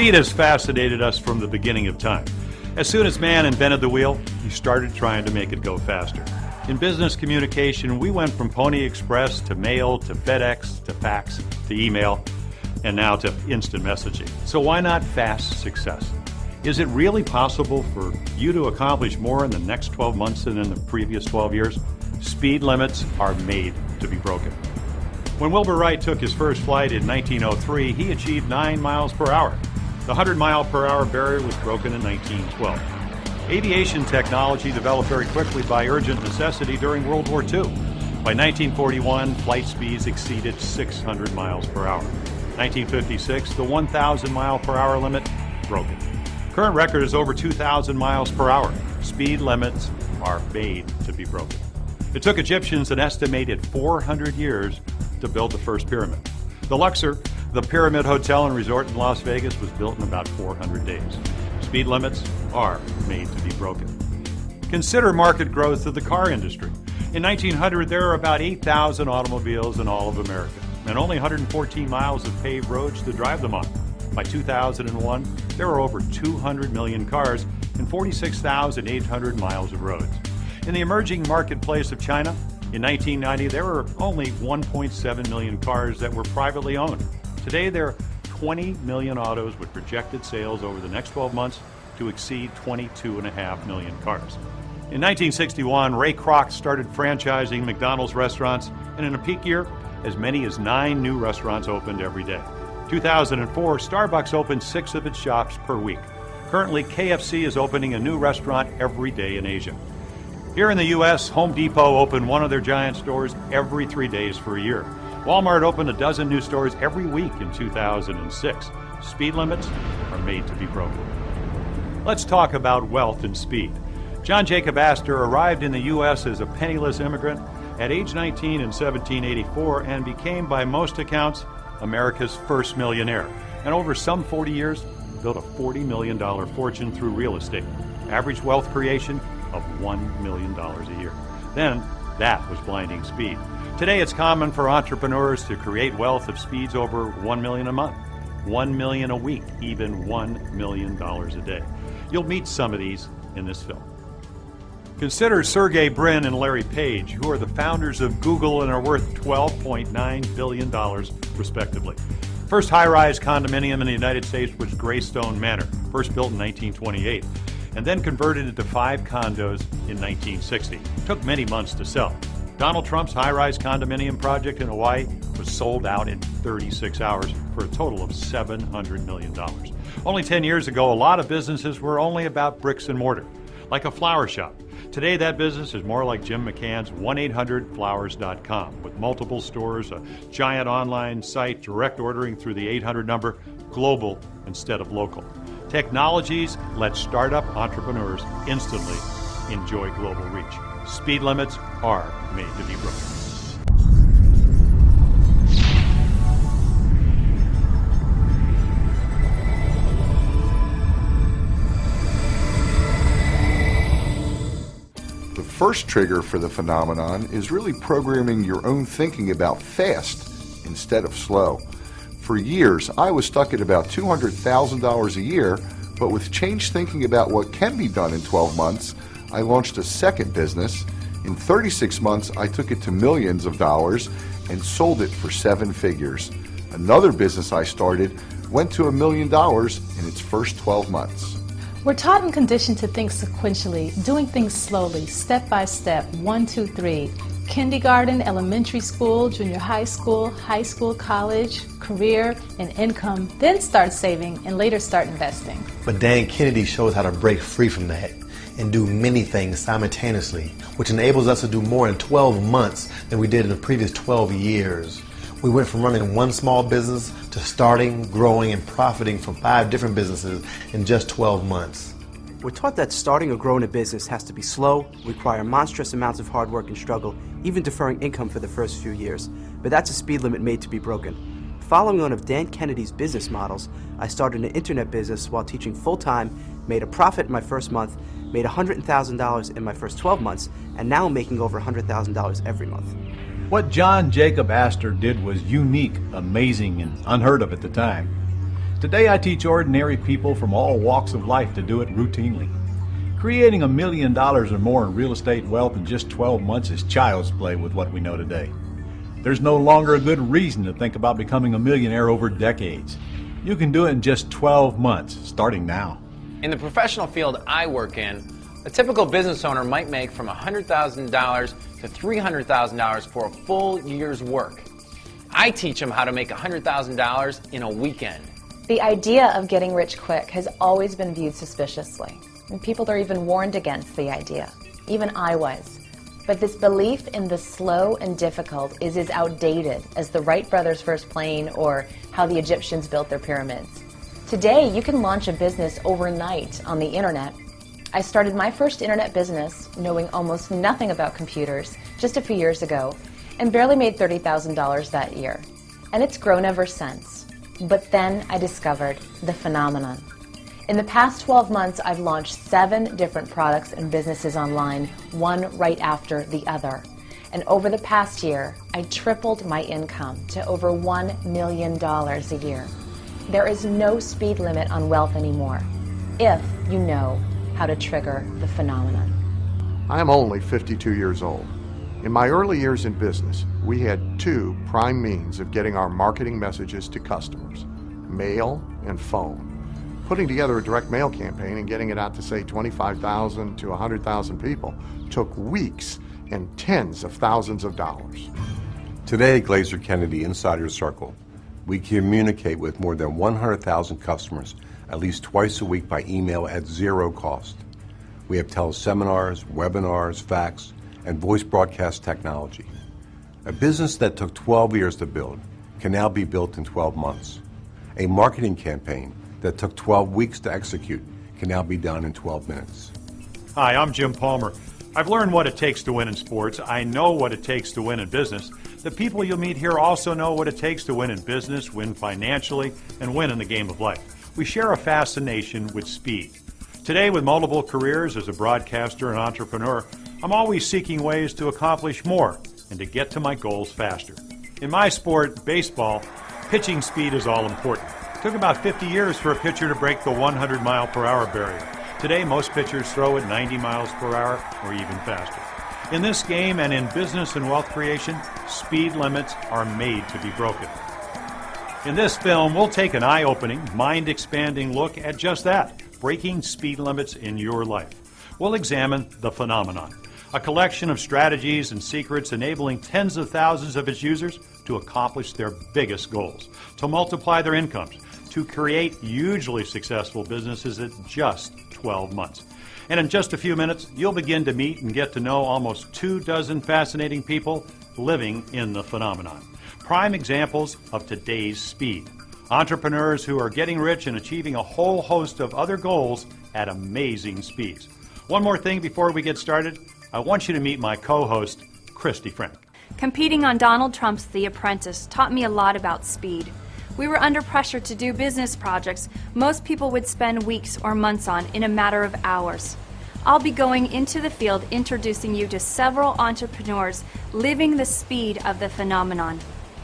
Speed has fascinated us from the beginning of time. As soon as man invented the wheel, he started trying to make it go faster. In business communication, we went from Pony Express to mail to FedEx to fax to email and now to instant messaging. So why not fast success? Is it really possible for you to accomplish more in the next 12 months than in the previous 12 years? Speed limits are made to be broken. When Wilbur Wright took his first flight in 1903, he achieved 9 miles per hour. The 100-mile-per-hour barrier was broken in 1912. Aviation technology developed very quickly by urgent necessity during World War II. By 1941, flight speeds exceeded 600 miles per hour. 1956, the 1,000-mile-per-hour limit broken. Current record is over 2,000 miles per hour. Speed limits are made to be broken. It took Egyptians an estimated 400 years to build the first pyramid. The Luxor, the Pyramid Hotel and Resort in Las Vegas, was built in about 400 days. Speed limits are made to be broken. Consider market growth of the car industry. In 1900, there were about 8,000 automobiles in all of America, and only 114 miles of paved roads to drive them on. By 2001, there were over 200 million cars and 46,800 miles of roads. In the emerging marketplace of China, in 1990, there were only 1.7 million cars that were privately owned. Today, there are 20 million autos with projected sales over the next 12 months to exceed 22.5 million cars. In 1961, Ray Kroc started franchising McDonald's restaurants, and in a peak year, as many as 9 new restaurants opened every day. 2004, Starbucks opened 6 of its shops per week. Currently, KFC is opening a new restaurant every day in Asia. Here in the U.S., Home Depot opened one of their giant stores every 3 days for a year. Walmart opened a dozen new stores every week in 2006. Speed limits are made to be broken. Let's talk about wealth and speed. John Jacob Astor arrived in the U.S. as a penniless immigrant at age 19 in 1784 and became, by most accounts, America's first millionaire. And over some 40 years, built a $40 million fortune through real estate. Average wealth creation of $1 million a year. Then, that was blinding speed. Today, it's common for entrepreneurs to create wealth of speeds over $1 million a month, $1 million a week, even $1 million a day. You'll meet some of these in this film. Consider Sergey Brin and Larry Page, who are the founders of Google and are worth $12.9 billion, respectively. First high-rise condominium in the United States was Greystone Manor, first built in 1928, and then converted into 5 condos in 1960. It took many months to sell. Donald Trump's high-rise condominium project in Hawaii was sold out in 36 hours for a total of $700 million. Only 10 years ago, a lot of businesses were only about bricks and mortar, like a flower shop. Today, that business is more like Jim McCann's 1-800-Flowers.com, with multiple stores, a giant online site, direct ordering through the 800 number, global instead of local. Technologies let startup entrepreneurs instantly enjoy global reach. Speed limits are made to be broken. The first trigger for the phenomenon is really programming your own thinking about fast instead of slow. For years, I was stuck at about $200,000 a year, but with changed thinking about what can be done in 12 months, I launched a second business. In 36 months, I took it to millions of dollars and sold it for 7 figures. Another business I started went to $1 million in its first 12 months. We're taught and conditioned to think sequentially, doing things slowly, step by step, 1, 2, 3. Kindergarten, elementary school, junior high school, college, career, and income, then start saving and later start investing. But Dan Kennedy shows how to break free from that and do many things simultaneously, which enables us to do more in 12 months than we did in the previous 12 years. We went from running one small business to starting, growing, and profiting from 5 different businesses in just 12 months. We're taught that starting or growing a business has to be slow, require monstrous amounts of hard work and struggle, even deferring income for the first few years. But that's a speed limit made to be broken. Following one of Dan Kennedy's business models, I started an internet business while teaching full-time, made a profit in my first month, made $100,000 in my first 12 months, and now I'm making over $100,000 every month. What John Jacob Astor did was unique, amazing, and unheard of at the time. Today I teach ordinary people from all walks of life to do it routinely. Creating $1 million or more in real estate wealth in just 12 months is child's play with what we know today. There's no longer a good reason to think about becoming a millionaire over decades. You can do it in just 12 months, starting now. In the professional field I work in, a typical business owner might make from $100,000 to $300,000 for a full year's work. I teach them how to make $100,000 in a weekend. The idea of getting rich quick has always been viewed suspiciously, and people are even warned against the idea. Even I was. But this belief in the slow and difficult is as outdated as the Wright brothers' first plane or how the Egyptians built their pyramids. Today, you can launch a business overnight on the internet. I started my first internet business knowing almost nothing about computers just a few years ago and barely made $30,000 that year. And it's grown ever since. But then I discovered the phenomenon. In the past 12 months, I've launched 7 different products and businesses online, one right after the other. And over the past year, I tripled my income to over $1 million a year. There is no speed limit on wealth anymore, if you know how to trigger the phenomenon. I'm only 52 years old. In my early years in business, we had 2 prime means of getting our marketing messages to customers: mail and phone. Putting together a direct mail campaign and getting it out to, say, 25,000 to 100,000 people took weeks and tens of thousands of dollars. Today at Glazer Kennedy Insider Circle, we communicate with more than 100,000 customers at least twice a week by email at zero cost. We have teleseminars, webinars, fax, and voice broadcast technology. A business that took 12 years to build can now be built in 12 months. A marketing campaign that took 12 weeks to execute can now be done in 12 minutes. Hi, I'm Jim Palmer. I've learned what it takes to win in sports. I know what it takes to win in business. The people you'll meet here also know what it takes to win in business, win financially, and win in the game of life. We share a fascination with speed. Today, with multiple careers as a broadcaster and entrepreneur, I'm always seeking ways to accomplish more and to get to my goals faster. In my sport, baseball, pitching speed is all important. It took about 50 years for a pitcher to break the 100-mile-per-hour barrier. Today, most pitchers throw at 90 miles per hour or even faster. In this game and in business and wealth creation, speed limits are made to be broken. In this film, we'll take an eye-opening, mind-expanding look at just that, breaking speed limits in your life. We'll examine the phenomenon, a collection of strategies and secrets enabling tens of thousands of its users to accomplish their biggest goals, to multiply their incomes, to create hugely successful businesses in just 12 months. And in just a few minutes, you'll begin to meet and get to know almost 24 fascinating people living in the phenomenon. Prime examples of today's speed. Entrepreneurs who are getting rich and achieving a whole host of other goals at amazing speeds. One more thing before we get started. I want you to meet my co-host, Christy Frank. Competing on Donald Trump's The Apprentice taught me a lot about speed. We were under pressure to do business projects most people would spend weeks or months on in a matter of hours. I'll be going into the field introducing you to several entrepreneurs living the speed of the phenomenon.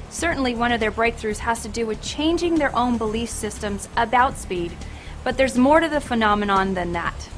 Certainly one of their breakthroughs has to do with changing their own belief systems about speed, but there's more to the phenomenon than that.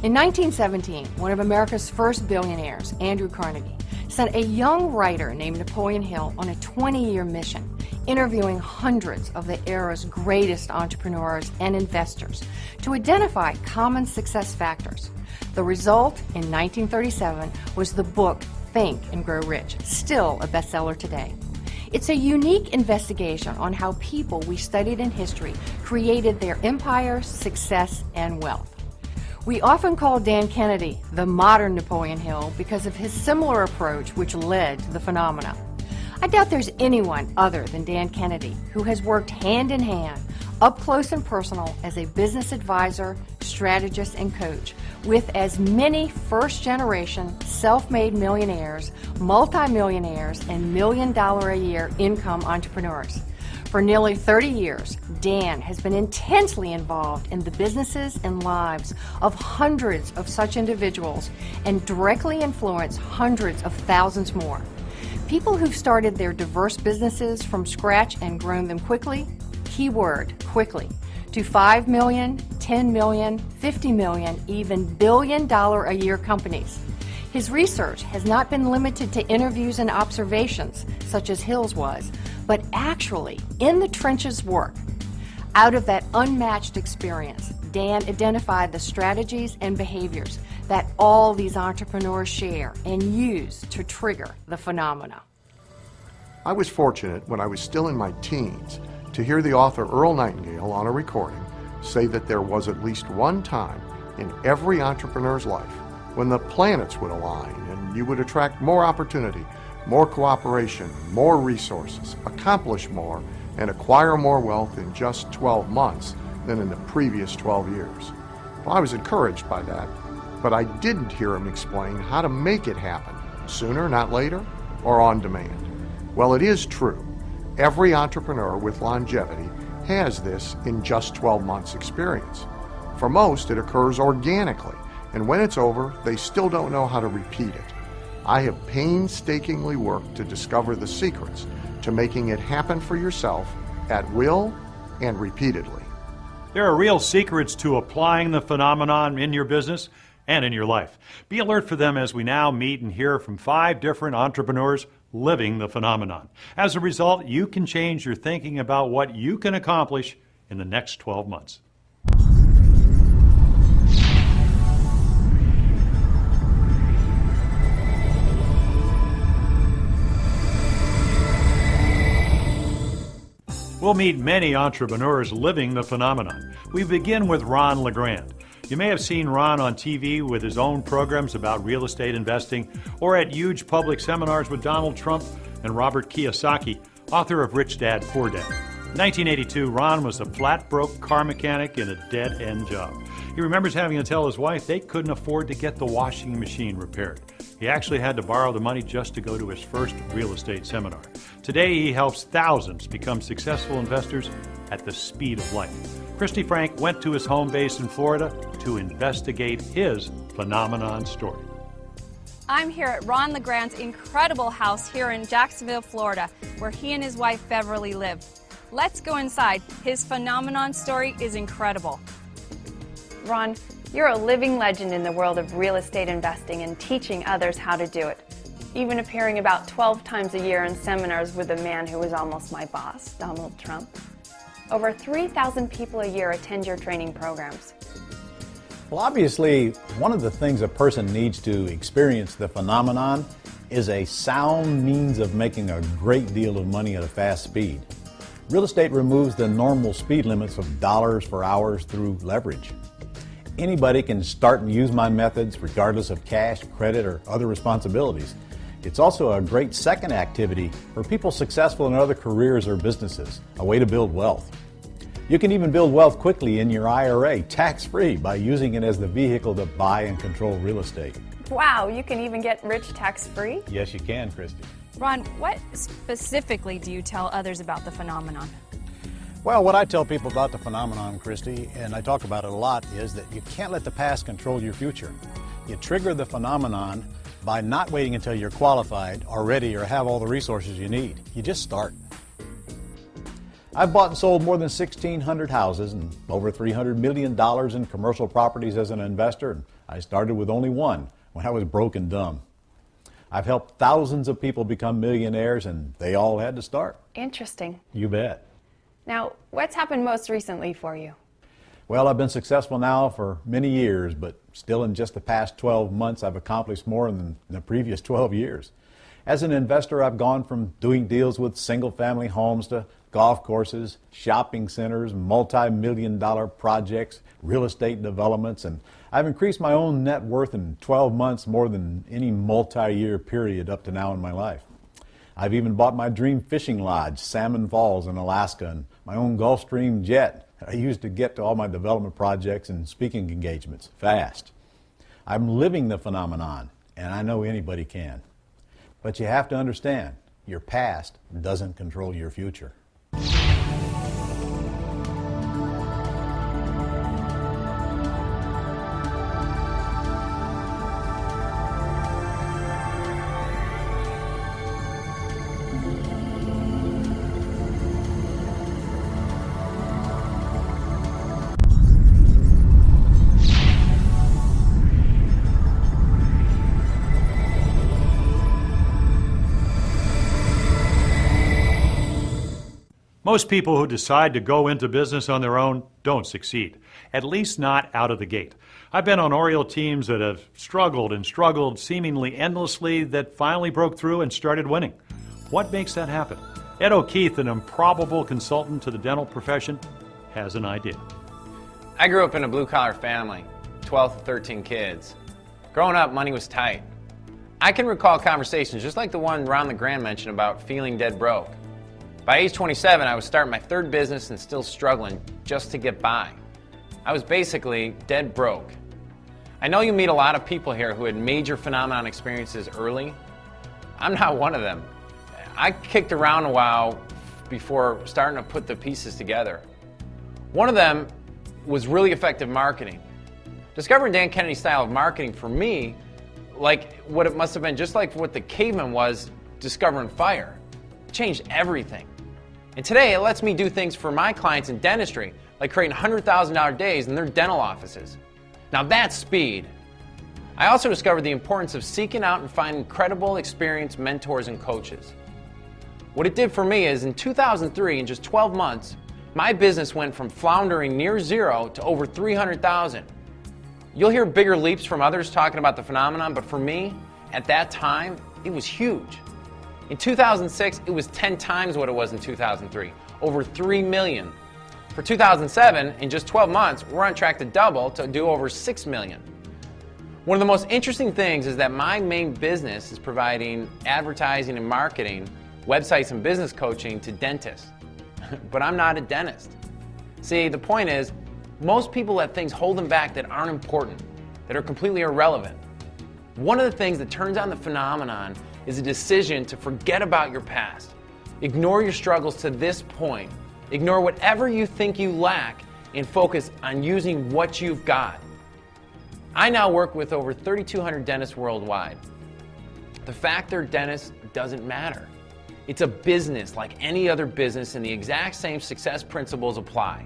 In 1917, one of America's first billionaires, Andrew Carnegie, sent a young writer named Napoleon Hill on a 20-year mission, interviewing hundreds of the era's greatest entrepreneurs and investors to identify common success factors. The result, in 1937, was the book Think and Grow Rich, still a bestseller today. It's a unique investigation on how people we studied in history created their empires, success, and wealth. We often call Dan Kennedy the modern Napoleon Hill because of his similar approach which led to the phenomena. I doubt there's anyone other than Dan Kennedy who has worked hand in hand, up close and personal as a business advisor, strategist, and coach with as many first-generation, self-made millionaires, multimillionaires, and million-dollar-a-year income entrepreneurs. For nearly 30 years, Dan has been intensely involved in the businesses and lives of hundreds of such individuals and directly influenced hundreds of thousands more. People who've started their diverse businesses from scratch and grown them quickly, keyword quickly, to 5 million, 10 million, 50 million, even billion-dollar-a-year companies. His research has not been limited to interviews and observations, such as Hill's was, but actually in the trenches work. Out of that unmatched experience, Dan identified the strategies and behaviors that all these entrepreneurs share and use to trigger the phenomena. I was fortunate when I was still in my teens to hear the author Earl Nightingale on a recording say that there was at least one time in every entrepreneur's life when the planets would align and you would attract more opportunity, more cooperation, more resources, accomplish more, and acquire more wealth in just 12 months than in the previous 12 years. Well, I was encouraged by that, but I didn't hear him explain how to make it happen, sooner, not later, or on demand. Well, it is true. Every entrepreneur with longevity has this in just 12 months experience. For most, it occurs organically, and when it's over, they still don't know how to repeat it. I have painstakingly worked to discover the secrets to making it happen for yourself at will and repeatedly. There are real secrets to applying the phenomenon in your business and in your life. Be alert for them as we now meet and hear from 5 different entrepreneurs living the phenomenon. As a result, you can change your thinking about what you can accomplish in the next 12 months. We'll meet many entrepreneurs living the phenomenon. We begin with Ron LeGrand. You may have seen Ron on TV with his own programs about real estate investing or at huge public seminars with Donald Trump and Robert Kiyosaki, author of Rich Dad, Poor Dad. In 1982, Ron was a flat-broke car mechanic in a dead-end job. He remembers having to tell his wife they couldn't afford to get the washing machine repaired. He actually had to borrow the money just to go to his first real estate seminar. Today, he helps thousands become successful investors at the speed of light. Christy Frank went to his home base in Florida to investigate his phenomenon story. I'm here at Ron LeGrand's incredible house here in Jacksonville, Florida, where he and his wife Beverly live. Let's go inside. His phenomenon story is incredible. Ron, you're a living legend in the world of real estate investing and teaching others how to do it, even appearing about 12 times a year in seminars with a man who was almost my boss, Donald Trump. Over 3,000 people a year attend your training programs. Well, obviously, one of the things a person needs to experience the phenomenon is a sound means of making a great deal of money at a fast speed. Real estate removes the normal speed limits of dollars per hour through leverage. Anybody can start and use my methods regardless of cash, credit, or other responsibilities. It's also a great second activity for people successful in other careers or businesses, a way to build wealth. You can even build wealth quickly in your IRA, tax-free, by using it as the vehicle to buy and control real estate. Wow, you can even get rich tax-free? Yes, you can, Christy. Ron, what specifically do you tell others about the phenomenon? Well, what I tell people about the phenomenon, Christy, and I talk about it a lot, is that you can't let the past control your future. You trigger the phenomenon by not waiting until you're qualified or ready or have all the resources you need. You just start. I've bought and sold more than 1,600 houses and over $300 million in commercial properties as an investor, and I started with only one when I was broke and dumb. I've helped thousands of people become millionaires, and they all had to start. Interesting. You bet. Now, what's happened most recently for you? Well, I've been successful now for many years, but still in just the past 12 months, I've accomplished more than the previous 12 years. As an investor, I've gone from doing deals with single-family homes to golf courses, shopping centers, multi-million-dollar projects, real estate developments, and I've increased my own net worth in 12 months more than any multi-year period up to now in my life. I've even bought my dream fishing lodge, Salmon Falls in Alaska, and my own Gulfstream jet that I used to get to all my development projects and speaking engagements fast. I'm living the phenomenon, and I know anybody can. But you have to understand, your past doesn't control your future. Most people who decide to go into business on their own don't succeed, at least not out of the gate. I've been on Oriole teams that have struggled and struggled seemingly endlessly that finally broke through and started winning. What makes that happen? Ed O'Keefe, an improbable consultant to the dental profession, has an idea. I grew up in a blue-collar family, 12 to 13 kids. Growing up, money was tight. I can recall conversations just like the one Ron LeGrand mentioned about feeling dead broke. By age 27, I was starting my third business and still struggling just to get by. I was basically dead broke. I know you meet a lot of people here who had major phenomenon experiences early. I'm not one of them. I kicked around a while before starting to put the pieces together. One of them was really effective marketing. Discovering Dan Kennedy's style of marketing for me, like what it must have been just like what the caveman was discovering fire. It changed everything. And today it lets me do things for my clients in dentistry, like creating $100,000 days in their dental offices. Now that's speed. I also discovered the importance of seeking out and finding credible, experienced mentors and coaches. What it did for me is in 2003, in just 12 months, my business went from floundering near zero to over 300,000. You'll hear bigger leaps from others talking about the phenomenon, but for me, at that time, it was huge. In 2006, it was 10 times what it was in 2003, over 3 million. For 2007, in just 12 months, we're on track to double to do over 6 million. One of the most interesting things is that my main business is providing advertising and marketing, websites and business coaching to dentists. But I'm not a dentist. See, the point is, most people let things hold them back that aren't important, that are completely irrelevant. One of the things that turns on the phenomenon is a decision to forget about your past. Ignore your struggles to this point. Ignore whatever you think you lack and focus on using what you've got. I now work with over 3,200 dentists worldwide. The fact they're dentists doesn't matter. It's a business like any other business, and the exact same success principles apply.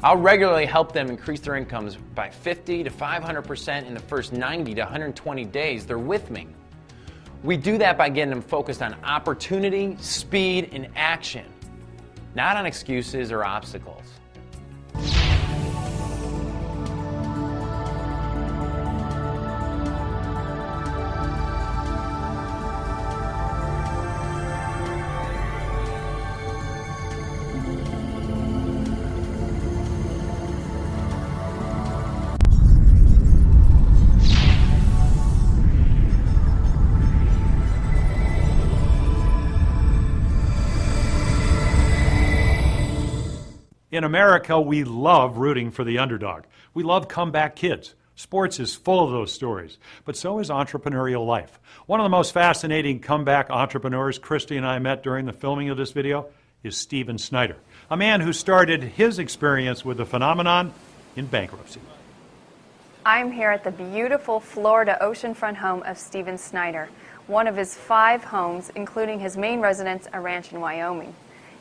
I'll regularly help them increase their incomes by 50 to 500% in the first 90 to 120 days they're with me. We do that by getting them focused on opportunity, speed, and action, not on excuses or obstacles. In America, we love rooting for the underdog. We love comeback kids. Sports is full of those stories, but so is entrepreneurial life. One of the most fascinating comeback entrepreneurs Christy and I met during the filming of this video is Stephen Snyder, a man who started his experience with the phenomenon in bankruptcy. I'm here at the beautiful Florida oceanfront home of Stephen Snyder, one of his 5 homes, including his main residence, a ranch in Wyoming.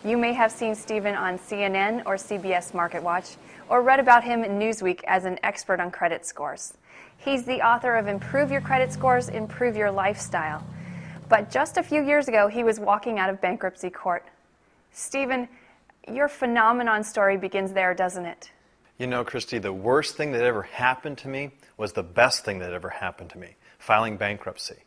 You may have seen Stephen on CNN or CBS MarketWatch, or read about him in Newsweek as an expert on credit scores. He's the author of Improve Your Credit Scores, Improve Your Lifestyle. But just a few years ago, he was walking out of bankruptcy court. Stephen, your phenomenon story begins there, doesn't it? You know, Christy, the worst thing that ever happened to me was the best thing that ever happened to me, filing bankruptcy.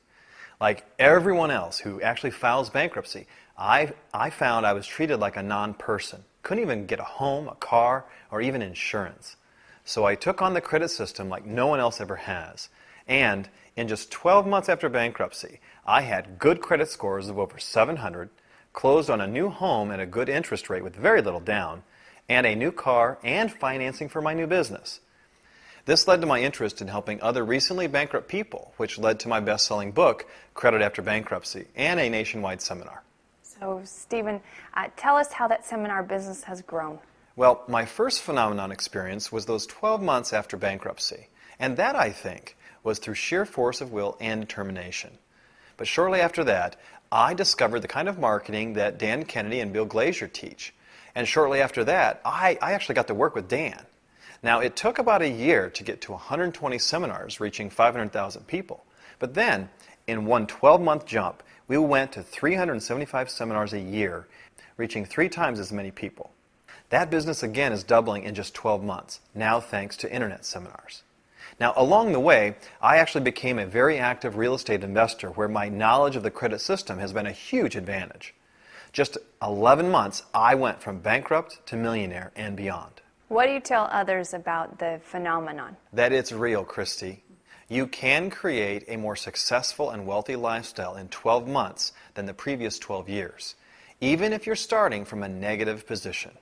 Like everyone else who actually files bankruptcy, I found I was treated like a non-person. Couldn't even get a home, a car, or even insurance. So I took on the credit system like no one else ever has. And in just 12 months after bankruptcy, I had good credit scores of over 700, closed on a new home at a good interest rate with very little down, and a new car and financing for my new business. This led to my interest in helping other recently bankrupt people, which led to my best-selling book, Credit After Bankruptcy, and a nationwide seminar. So, Stephen, tell us how that seminar business has grown. Well, my first phenomenon experience was those 12 months after bankruptcy, and that, I think, was through sheer force of will and determination. But shortly after that, I discovered the kind of marketing that Dan Kennedy and Bill Glazier teach. And shortly after that, I actually got to work with Dan. Now, it took about a year to get to 120 seminars reaching 500,000 people. But then, in one 12-month jump, we went to 375 seminars a year, reaching 3 times as many people. That business again is doubling in just 12 months, now thanks to internet seminars. Now, along the way, I actually became a very active real estate investor where my knowledge of the credit system has been a huge advantage. Just 11 months, I went from bankrupt to millionaire and beyond. What do you tell others about the phenomenon? That it's real, Christy. You can create a more successful and wealthy lifestyle in 12 months than the previous 12 years, even if you're starting from a negative position.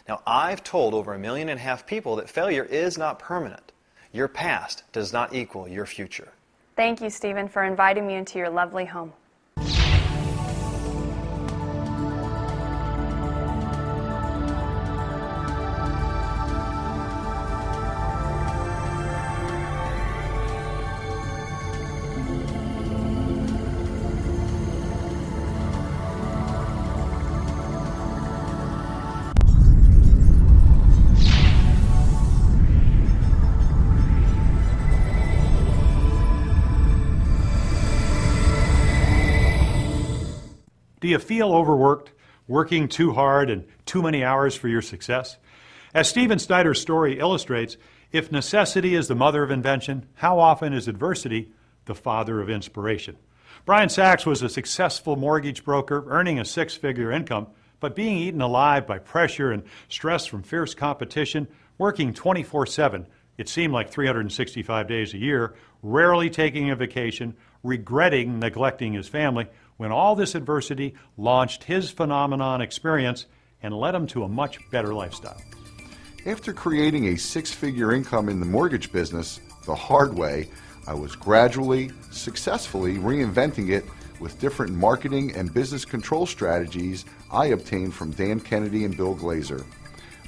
Now, I've told over 1.5 million people that failure is not permanent. Your past does not equal your future. Thank you, Stephen, for inviting me into your lovely home. Do you feel overworked, working too hard and too many hours for your success? As Stephen Snyder's story illustrates, if necessity is the mother of invention, how often is adversity the father of inspiration? Brian Sachs was a successful mortgage broker, earning a 6-figure income, but being eaten alive by pressure and stress from fierce competition, working 24/7, it seemed like 365 days a year, rarely taking a vacation, regretting neglecting his family, when all this adversity launched his phenomenon experience and led him to a much better lifestyle. After creating a 6-figure income in the mortgage business the hard way, I was gradually, successfully reinventing it with different marketing and business control strategies I obtained from Dan Kennedy and Bill Glazer.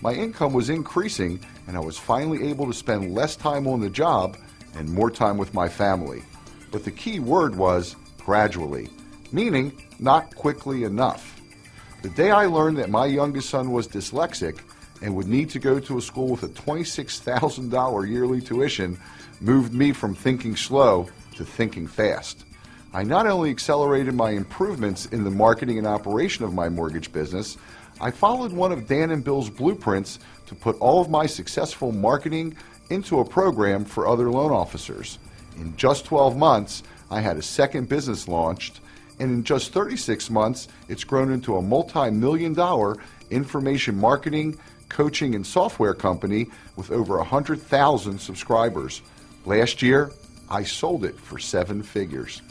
My income was increasing and I was finally able to spend less time on the job and more time with my family. But the key word was gradually, meaning not quickly enough. The day I learned that my youngest son was dyslexic and would need to go to a school with a $26,000 yearly tuition moved me from thinking slow to thinking fast. I not only accelerated my improvements in the marketing and operation of my mortgage business, I followed one of Dan and Bill's blueprints to put all of my successful marketing into a program for other loan officers. In just 12 months, I had a second business launched, and in just 36 months, it's grown into a multi-million-dollar information marketing, coaching, and software company with over 100,000 subscribers. Last year, I sold it for 7 figures.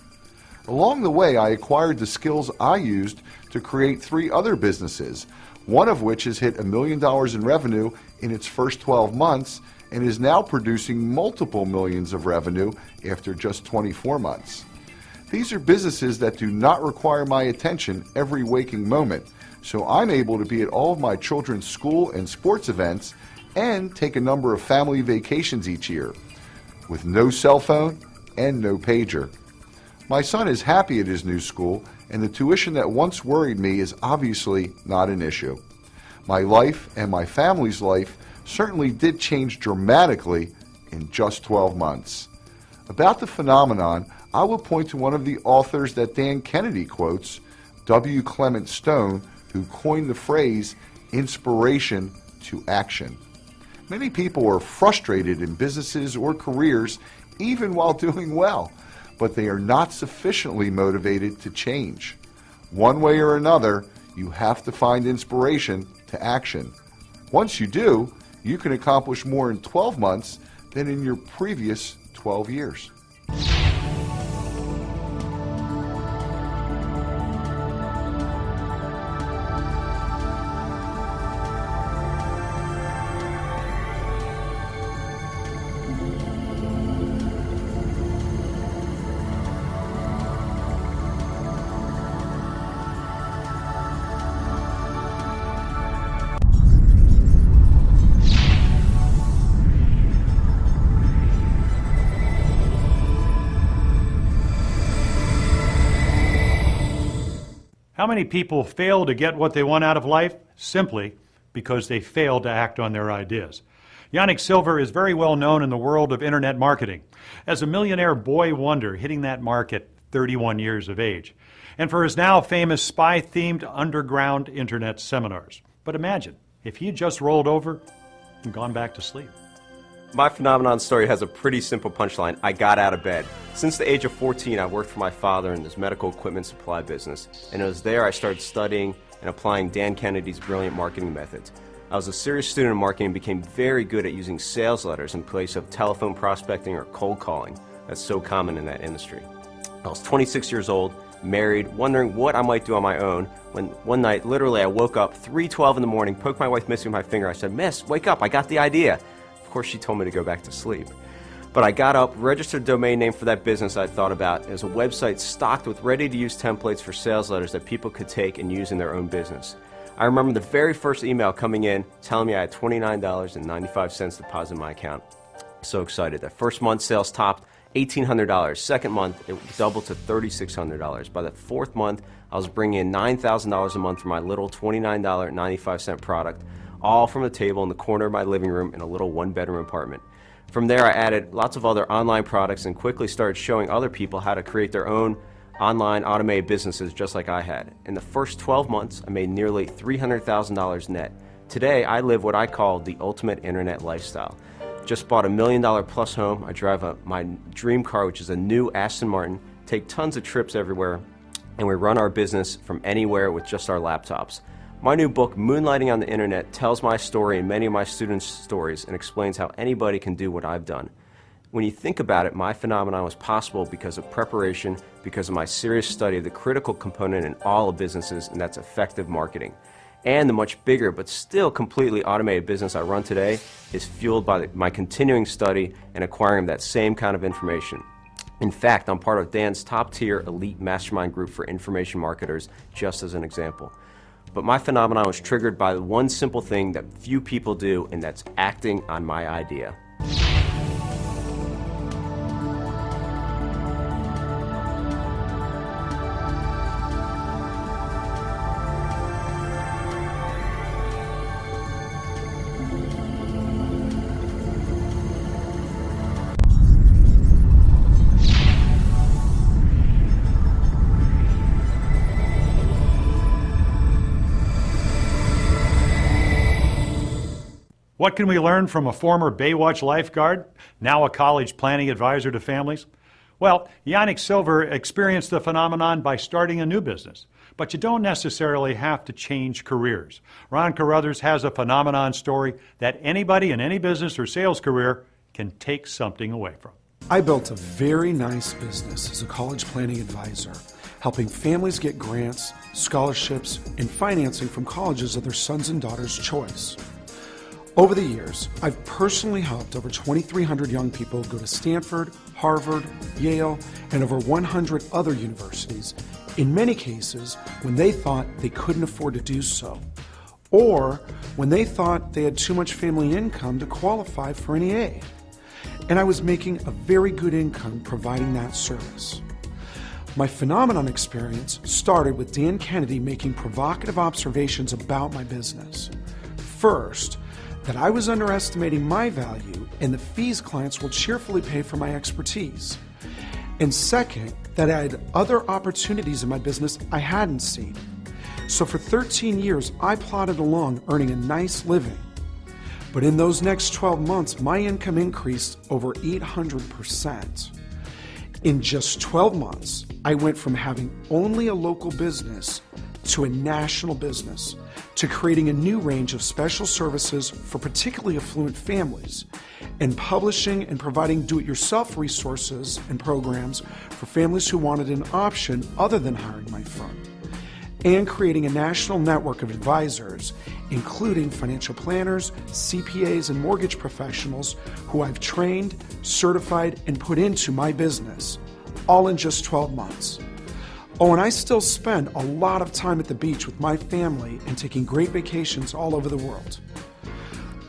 Along the way, I acquired the skills I used to create 3 other businesses, one of which has hit $1 million in revenue in its first 12 months and is now producing multiple millions of revenue after just 24 months. These are businesses that do not require my attention every waking moment, so I'm able to be at all of my children's school and sports events and take a number of family vacations each year, with no cell phone and no pager. My son is happy at his new school, and the tuition that once worried me is obviously not an issue. My life and my family's life certainly did change dramatically in just 12 months. About the phenomenon, I will point to one of the authors that Dan Kennedy quotes, W. Clement Stone, who coined the phrase, inspiration to action. Many people are frustrated in businesses or careers even while doing well, but they are not sufficiently motivated to change. One way or another, you have to find inspiration to action. Once you do, you can accomplish more in 12 months than in your previous 12 years. How many people fail to get what they want out of life? Simply because they fail to act on their ideas. Yannick Silver is very well known in the world of internet marketing. As a millionaire boy wonder hitting that market 31 years of age, and for his now famous spy-themed underground internet seminars. But imagine if he had just rolled over and gone back to sleep. My Phenomenon story has a pretty simple punchline. I got out of bed. Since the age of 14, I worked for my father in his medical equipment supply business, and it was there I started studying and applying Dan Kennedy's brilliant marketing methods. I was a serious student of marketing and became very good at using sales letters in place of telephone prospecting or cold calling. That's so common in that industry. I was 26 years old, married, wondering what I might do on my own, when one night, literally, I woke up 3:12 in the morning, poked my wife Missy with my finger. I said, "Miss, wake up, I got the idea." Of course, she told me to go back to sleep. But I got up, registered a domain name for that business I'd thought about. It was a website stocked with ready-to-use templates for sales letters that people could take and use in their own business. I remember the very first email coming in telling me I had $29.95 deposited in my account. So excited. That first month, sales topped $1,800. Second month, it doubled to $3,600. By the fourth month, I was bringing in $9,000 a month for my little $29.95 product, all from a table in the corner of my living room in a little one-bedroom apartment. From there, I added lots of other online products and quickly started showing other people how to create their own online automated businesses just like I had. In the first 12 months, I made nearly $300,000 net. Today, I live what I call the ultimate internet lifestyle. Just bought $1 million plus home. I drive my dream car, which is a new Aston Martin, take tons of trips everywhere, and we run our business from anywhere with just our laptops. My new book, Moonlighting on the Internet, tells my story and many of my students' stories and explains how anybody can do what I've done. When you think about it, my phenomenon was possible because of preparation, because of my serious study of the critical component in all of businesses, and that's effective marketing. And the much bigger but still completely automated business I run today is fueled by my continuing study and acquiring that same kind of information. In fact, I'm part of Dan's top-tier elite mastermind group for information marketers, just as an example. But my phenomenon was triggered by the one simple thing that few people do, and that's acting on my idea. What can we learn from a former Baywatch lifeguard, now a college planning advisor to families? Well, Yannick Silver experienced the phenomenon by starting a new business. But you don't necessarily have to change careers. Ron Carruthers has a phenomenon story that anybody in any business or sales career can take something away from. I built a very nice business as a college planning advisor, helping families get grants, scholarships, and financing from colleges of their sons and daughters' choice. Over the years, I've personally helped over 2,300 young people go to Stanford, Harvard, Yale, and over 100 other universities, in many cases when they thought they couldn't afford to do so, or when they thought they had too much family income to qualify for any aid. And I was making a very good income providing that service. My phenomenon experience started with Dan Kennedy making provocative observations about my business. First, that I was underestimating my value and the fees clients will cheerfully pay for my expertise. And second, that I had other opportunities in my business I hadn't seen. So for 13 years, I plodded along earning a nice living. But in those next 12 months, my income increased over 800%. In just 12 months, I went from having only a local business to a national business, to creating a new range of special services for particularly affluent families, and publishing and providing do-it-yourself resources and programs for families who wanted an option other than hiring my firm, and creating a national network of advisors, including financial planners, CPAs, and mortgage professionals who I've trained, certified, and put into my business, all in just 12 months. Oh, and I still spend a lot of time at the beach with my family and taking great vacations all over the world.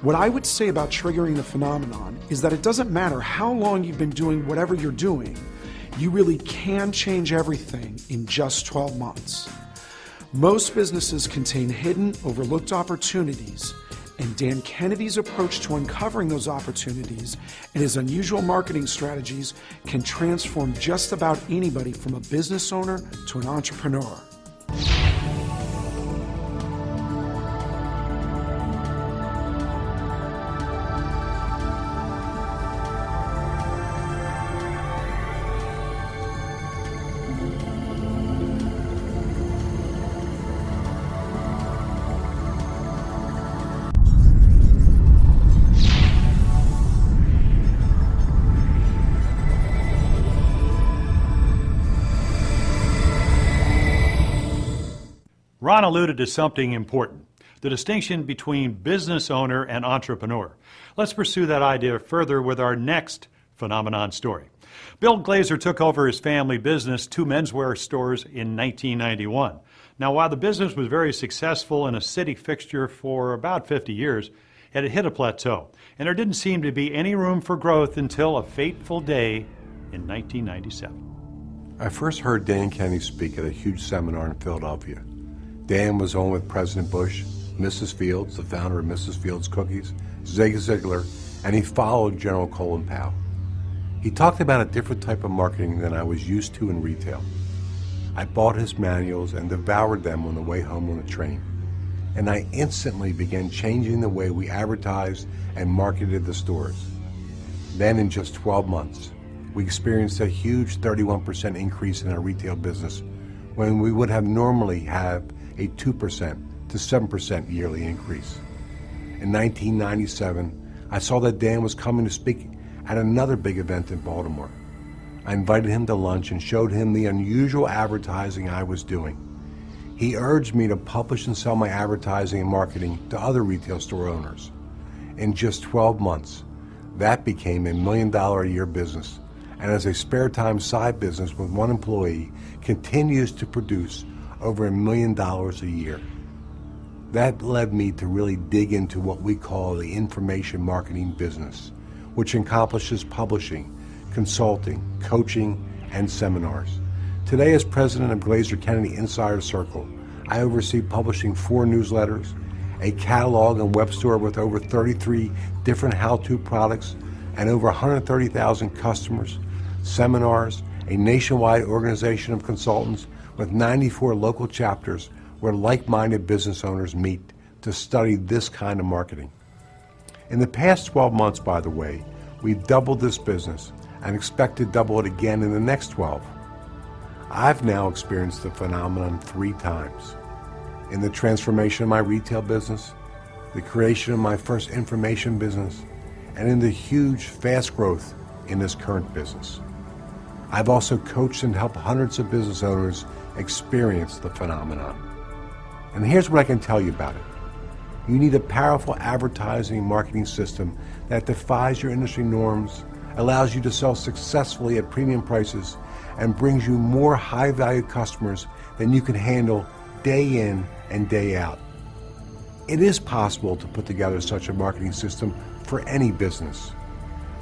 What I would say about triggering the phenomenon is that it doesn't matter how long you've been doing whatever you're doing, you really can change everything in just 12 months. Most businesses contain hidden, overlooked opportunities, And Dan Kennedy's approach to uncovering those opportunities and his unusual marketing strategies can transform just about anybody from a business owner to an entrepreneur. Ron alluded to something important, the distinction between business owner and entrepreneur. Let's pursue that idea further with our next phenomenon story. Bill Glazer took over his family business, 2 menswear stores, in 1991. Now, while the business was very successful and a city fixture for about 50 years, it had hit a plateau, and there didn't seem to be any room for growth until a fateful day in 1997. I first heard Dan Kennedy speak at a huge seminar in Philadelphia. Dan was on with President Bush, Mrs. Fields, the founder of Mrs. Fields Cookies, Zig Ziglar, and he followed General Colin Powell. He talked about a different type of marketing than I was used to in retail. I bought his manuals and devoured them on the way home on the train. And I instantly began changing the way we advertised and marketed the stores. Then in just 12 months, we experienced a huge 31% increase in our retail business when we would have normally had a 2% to 7% yearly increase. In 1997, I saw that Dan was coming to speak at another big event in Baltimore. I invited him to lunch and showed him the unusual advertising I was doing. He urged me to publish and sell my advertising and marketing to other retail store owners. In just 12 months, that became $1 million a year business, and as a spare time side business with 1 employee, continues to produce over $1 million a year. That led me to really dig into what we call the information marketing business, which encompasses publishing, consulting, coaching, and seminars. Today, as president of Glazer Kennedy Insider Circle, I oversee publishing 4 newsletters, a catalog and web store with over 33 different how-to products and over 130,000 customers, seminars, a nationwide organization of consultants with 94 local chapters where like-minded business owners meet to study this kind of marketing. In the past 12 months, by the way, we've doubled this business and expect to double it again in the next 12. I've now experienced the phenomenon 3 times. In the transformation of my retail business, the creation of my first information business, and in the huge, fast growth in this current business. I've also coached and helped hundreds of business owners experience the phenomenon. And here's what I can tell you about it. You need a powerful advertising and marketing system that defies your industry norms, allows you to sell successfully at premium prices, and brings you more high-value customers than you can handle day in and day out. It is possible to put together such a marketing system for any business.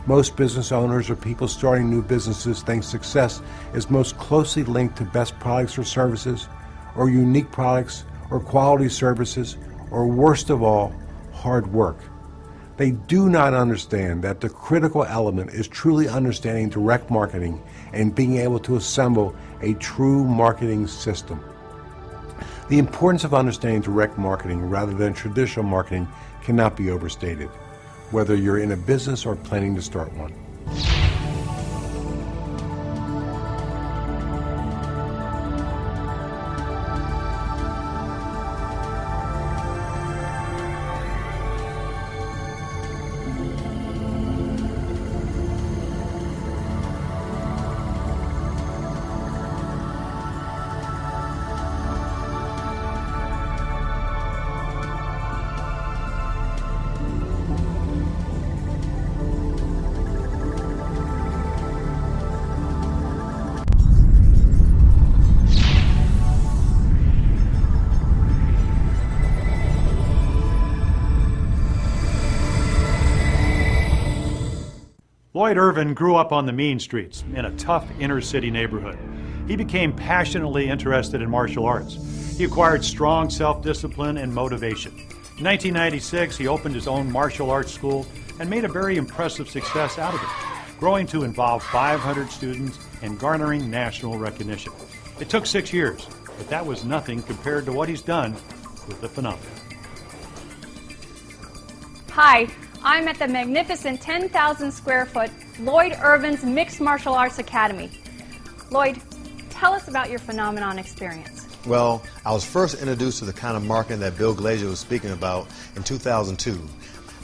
Most business owners or people starting new businesses think success is most closely linked to best products or services, or unique products, or quality services, or worst of all, hard work. They do not understand that the critical element is truly understanding direct marketing and being able to assemble a true marketing system. The importance of understanding direct marketing rather than traditional marketing cannot be overstated, whether you're in a business or planning to start one. Lloyd Irvin grew up on the mean streets in a tough inner-city neighborhood. He became passionately interested in martial arts. He acquired strong self-discipline and motivation. In 1996, he opened his own martial arts school and made a very impressive success out of it, growing to involve 500 students and garnering national recognition. It took 6 years, but that was nothing compared to what he's done with the phenomenon. Hi, I'm at the magnificent 10,000 square foot Lloyd Irvin's Mixed Martial Arts Academy. Lloyd, tell us about your phenomenon experience. Well, I was first introduced to the kind of marketing that Bill Glazier was speaking about in 2002.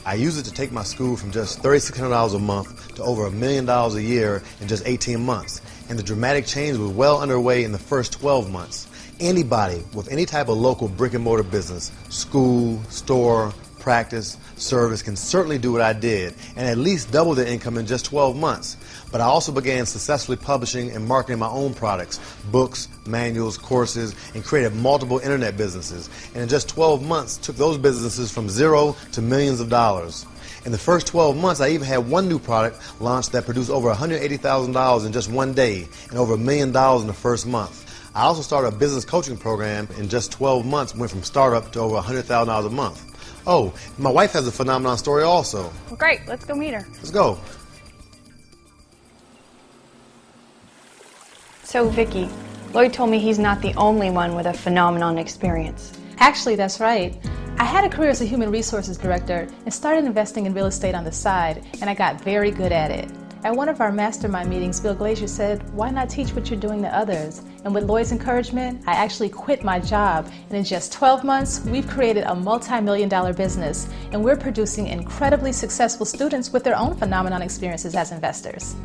I used it to take my school from just $3,600 a month to over $1 million a year in just 18 months. And the dramatic change was well underway in the first 12 months. Anybody with any type of local brick and mortar business, school, store, practice, service can certainly do what I did and at least double their income in just 12 months. But I also began successfully publishing and marketing my own products, books, manuals, courses, and created multiple internet businesses. And in just 12 months, took those businesses from zero to millions of dollars. In the first 12 months, I even had one new product launched that produced over $180,000 in just one day and over $1 million in the first month. I also started a business coaching program in just 12 months, went from startup to over $100,000 a month. Oh, my wife has a phenomenon story also. Well, great. Let's go meet her. Let's go. So, Vicki, Lloyd told me he's not the only one with a phenomenon experience. Actually, that's right. I had a career as a human resources director and started investing in real estate on the side, and I got very good at it. At one of our mastermind meetings, Bill Glazier said, "Why not teach what you're doing to others?" And with Lloyd's encouragement, I actually quit my job. And in just 12 months, we've created a multi-million-dollar business, and we're producing incredibly successful students with their own phenomenon experiences as investors.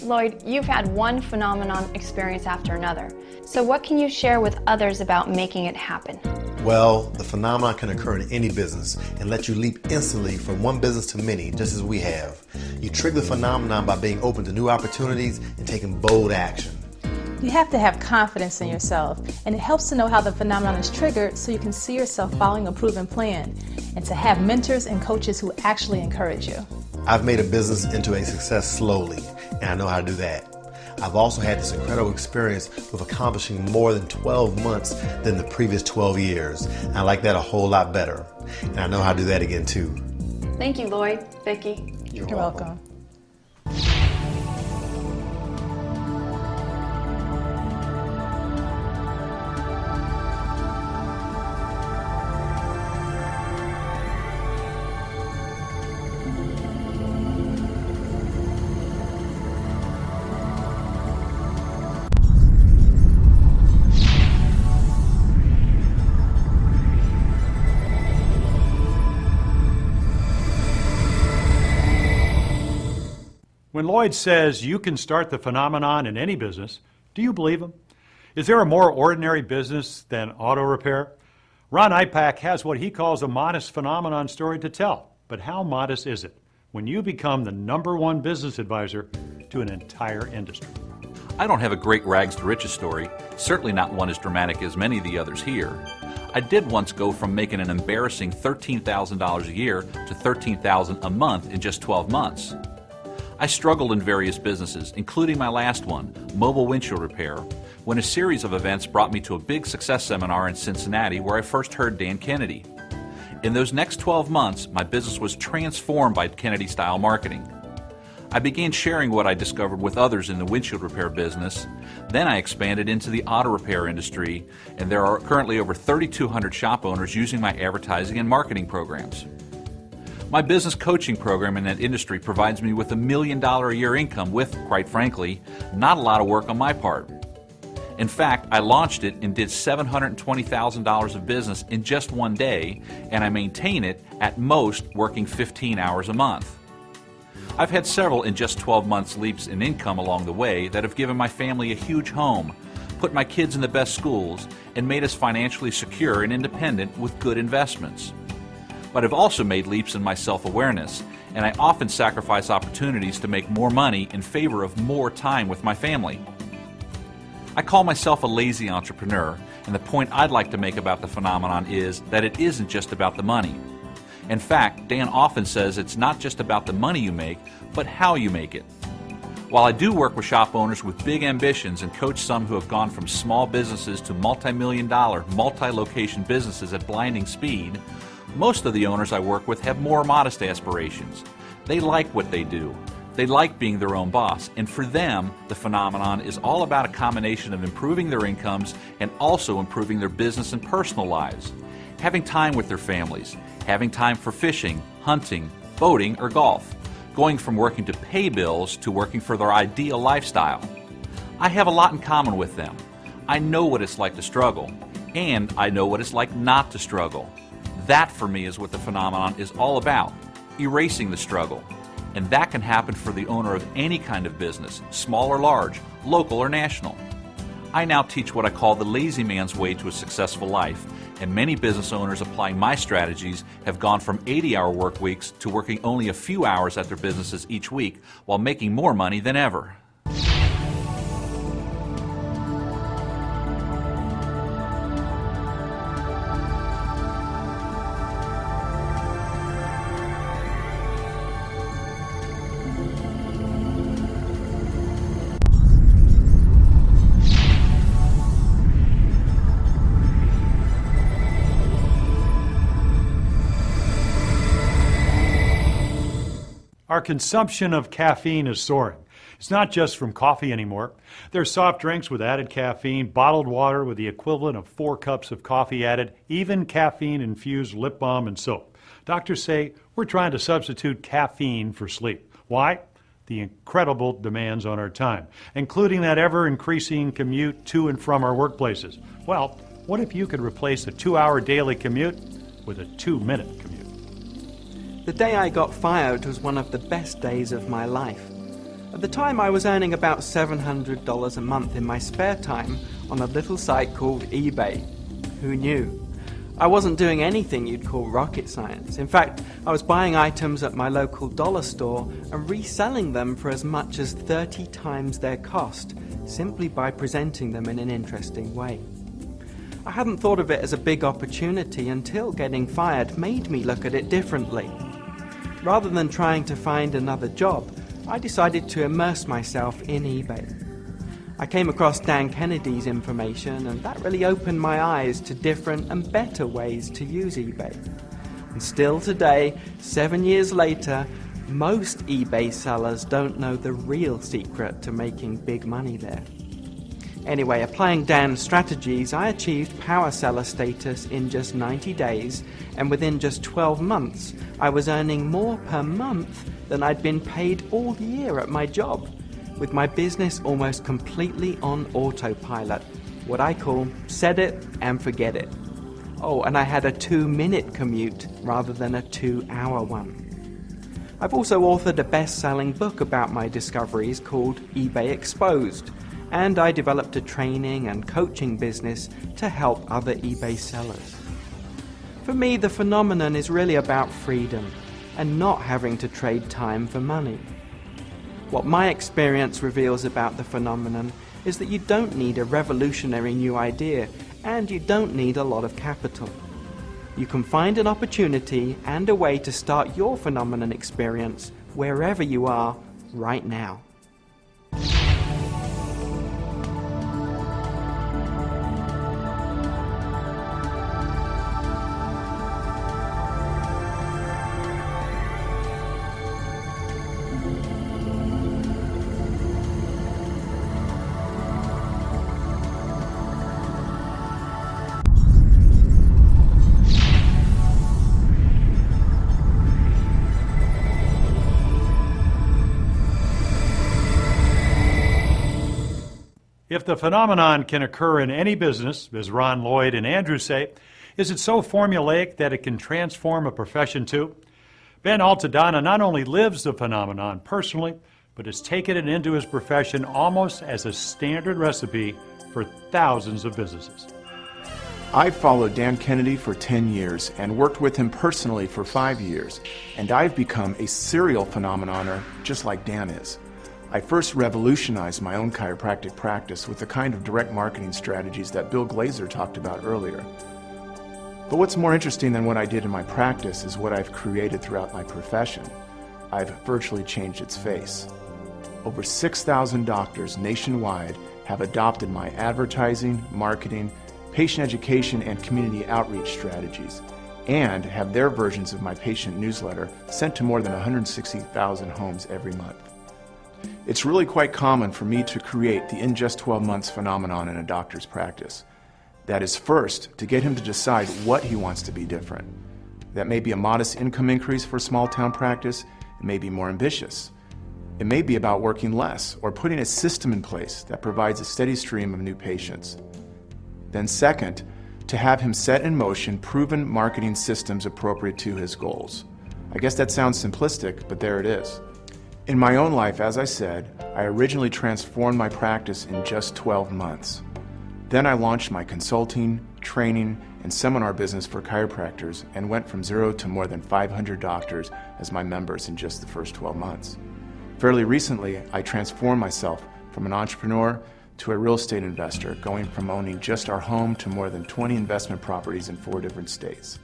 Lloyd, you've had one phenomenon experience after another. So what can you share with others about making it happen? Well, the phenomenon can occur in any business and let you leap instantly from one business to many, just as we have. You trigger the phenomenon by being open to new opportunities and taking bold action. You have to have confidence in yourself, and it helps to know how the phenomenon is triggered so you can see yourself following a proven plan, and to have mentors and coaches who actually encourage you. I've made a business into a success slowly, and I know how to do that. I've also had this incredible experience with accomplishing more than 12 months than the previous 12 years. And I like that a whole lot better. And I know how to do that again too. Thank you, Lloyd. Vicki. You're welcome. When Lloyd says you can start the phenomenon in any business, do you believe him? Is there a more ordinary business than auto repair? Ron Ipak has what he calls a modest phenomenon story to tell. But how modest is it when you become the #1 business advisor to an entire industry? I don't have a great rags to riches story, certainly not one as dramatic as many of the others here. I did once go from making an embarrassing $13,000 a year to $13,000 a month in just 12 months. I struggled in various businesses, including my last one, mobile windshield repair, when a series of events brought me to a big success seminar in Cincinnati where I first heard Dan Kennedy. In those next 12 months, my business was transformed by Kennedy-style marketing. I began sharing what I discovered with others in the windshield repair business. Then I expanded into the auto repair industry, and there are currently over 3,200 shop owners using my advertising and marketing programs. My business coaching program in that industry provides me with $1 million a year income with, quite frankly, not a lot of work on my part. In fact, I launched it and did $720,000 of business in just one day, and I maintain it at most working 15 hours a month. I've had several in just 12 months leaps in income along the way that have given my family a huge home, put my kids in the best schools, and made us financially secure and independent with good investments. But I've also made leaps in my self-awareness, and I often sacrifice opportunities to make more money in favor of more time with my family. I call myself a lazy entrepreneur, and the point I'd like to make about the phenomenon is that it isn't just about the money. In fact, Dan often says it's not just about the money you make, but how you make it. While I do work with shop owners with big ambitions and coach some who have gone from small businesses to multi-million-dollar, multi-location businesses at blinding speed, Most of the owners I work with have more modest aspirations. They like what they do. They like being their own boss, and for them, the phenomenon is all about a combination of improving their incomes and also improving their business and personal lives. Having time with their families, having time for fishing, hunting, boating, or golf, going from working to pay bills to working for their ideal lifestyle. I have a lot in common with them. I know what it's like to struggle, and I know what it's like not to struggle. That, for me, is what the phenomenon is all about, erasing the struggle. And that can happen for the owner of any kind of business, small or large, local or national. I now teach what I call the lazy man's way to a successful life, and many business owners applying my strategies have gone from 80-hour work weeks to working only a few hours at their businesses each week while making more money than ever. Our consumption of caffeine is soaring. It's not just from coffee anymore. There's soft drinks with added caffeine, bottled water with the equivalent of 4 cups of coffee added, even caffeine-infused lip balm and soap. Doctors say we're trying to substitute caffeine for sleep. Why? The incredible demands on our time, including that ever-increasing commute to and from our workplaces. Well, what if you could replace a 2-hour daily commute with a 2-minute commute? The day I got fired was one of the best days of my life. At the time, I was earning about $700 a month in my spare time on a little site called eBay. Who knew? I wasn't doing anything you'd call rocket science. In fact, I was buying items at my local dollar store and reselling them for as much as 30 times their cost, simply by presenting them in an interesting way. I hadn't thought of it as a big opportunity until getting fired made me look at it differently. Rather than trying to find another job, I decided to immerse myself in eBay. I came across Dan Kennedy's information, and that really opened my eyes to different and better ways to use eBay. And still today, 7 years later, most eBay sellers don't know the real secret to making big money there. Anyway, applying Dan's strategies, I achieved power seller status in just 90 days, and within just 12 months, I was earning more per month than I'd been paid all year at my job, with my business almost completely on autopilot, what I call set it and forget it. Oh, and I had a 2-minute commute rather than a 2-hour one. I've also authored a best-selling book about my discoveries called eBay Exposed, and I developed a training and coaching business to help other eBay sellers. For me, the phenomenon is really about freedom and not having to trade time for money. What my experience reveals about the phenomenon is that you don't need a revolutionary new idea, and you don't need a lot of capital. You can find an opportunity and a way to start your phenomenon experience wherever you are right now. If the phenomenon can occur in any business, as Ron Lloyd and Andrew say, is it so formulaic that it can transform a profession too? Ben Altadonna not only lives the phenomenon personally, but has taken it into his profession almost as a standard recipe for thousands of businesses. I've followed Dan Kennedy for 10 years and worked with him personally for 5 years, and I've become a serial phenomenoner just like Dan is. I first revolutionized my own chiropractic practice with the kind of direct marketing strategies that Bill Glazer talked about earlier. But what's more interesting than what I did in my practice is what I've created throughout my profession. I've virtually changed its face. Over 6,000 doctors nationwide have adopted my advertising, marketing, patient education, and community outreach strategies. and have their versions of my patient newsletter sent to more than 160,000 homes every month. It's really quite common for me to create the in just 12 months phenomenon in a doctor's practice. That is, first, to get him to decide what he wants to be different. That may be a modest income increase for a small town practice. It may be more ambitious. It may be about working less or putting a system in place that provides a steady stream of new patients. Then second, to have him set in motion proven marketing systems appropriate to his goals. I guess that sounds simplistic, but there it is. In my own life, as I said, I originally transformed my practice in just 12 months. Then I launched my consulting, training, and seminar business for chiropractors and went from 0 to more than 500 doctors as my members in just the first 12 months. Fairly recently, I transformed myself from an entrepreneur to a real estate investor, going from owning just our home to more than 20 investment properties in 4 different states.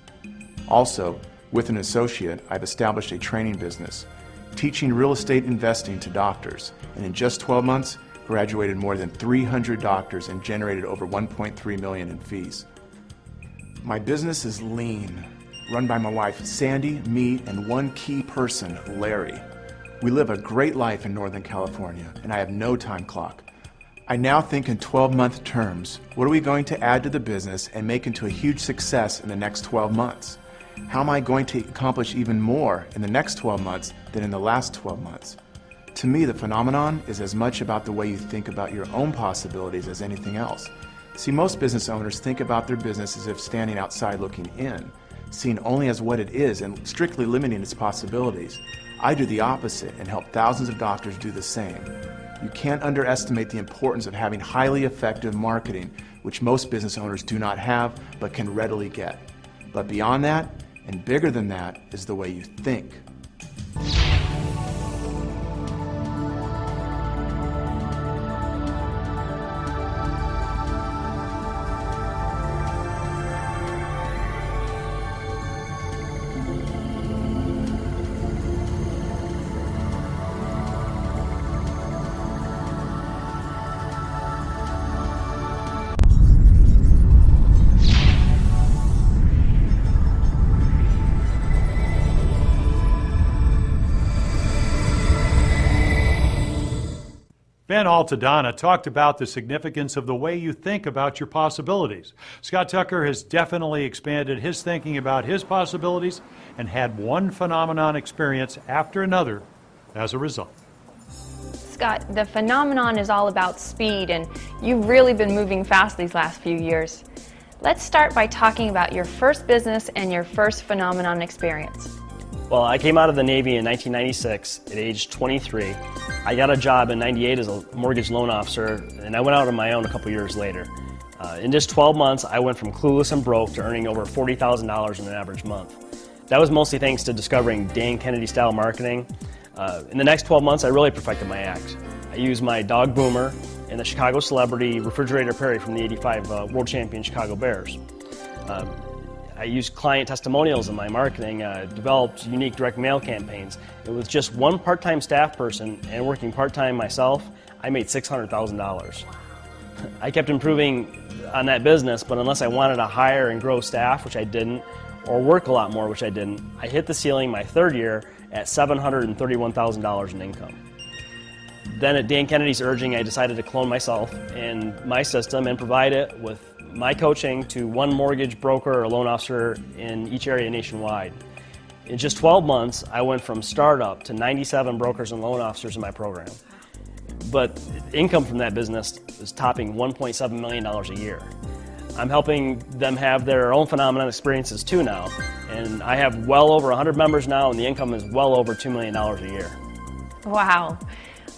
Also, with an associate, I've established a training business, teaching real estate investing to doctors, and in just 12 months, graduated more than 300 doctors and generated over $1.3 million in fees. My business is lean, run by my wife, Sandy, me, and one key person, Larry. We live a great life in Northern California, and I have no time clock. I now think in 12-month terms. What are we going to add to the business and make into a huge success in the next 12 months? How am I going to accomplish even more in the next 12 months than in the last 12 months? To me, the phenomenon is as much about the way you think about your own possibilities as anything else. See, most business owners think about their business as if standing outside looking in, seen only as what it is and strictly limiting its possibilities. I do the opposite and help thousands of doctors do the same. You can't underestimate the importance of having highly effective marketing, which most business owners do not have but can readily get. But beyond that, and bigger than that, is the way you think. Ben Altadonna talked about the significance of the way you think about your possibilities. Scott Tucker has definitely expanded his thinking about his possibilities and had one phenomenon experience after another as a result. Scott, the phenomenon is all about speed, and you've really been moving fast these last few years. Let's start by talking about your first business and your first phenomenon experience. Well, I came out of the Navy in 1996 at age 23. I got a job in 98 as a mortgage loan officer, and I went out on my own a couple years later. In just 12 months, I went from clueless and broke to earning over $40,000 in an average month. That was mostly thanks to discovering Dan Kennedy style marketing. In the next 12 months, I really perfected my act. I used my dog Boomer and the Chicago celebrity Refrigerator Perry from the '85 World Champion Chicago Bears. I used client testimonials in my marketing, developed unique direct mail campaigns. And with just one part-time staff person and working part-time myself, I made $600,000. I kept improving on that business, but unless I wanted to hire and grow staff, which I didn't, or work a lot more, which I didn't, I hit the ceiling my third year at $731,000 in income. Then at Dan Kennedy's urging, I decided to clone myself and my system and provide it with my coaching to one mortgage broker or loan officer in each area nationwide. In just 12 months, I went from startup to 97 brokers and loan officers in my program. But income from that business is topping $1.7 million a year. I'm helping them have their own phenomenon experiences too now, and I have well over 100 members now, and the income is well over $2 million a year. Wow.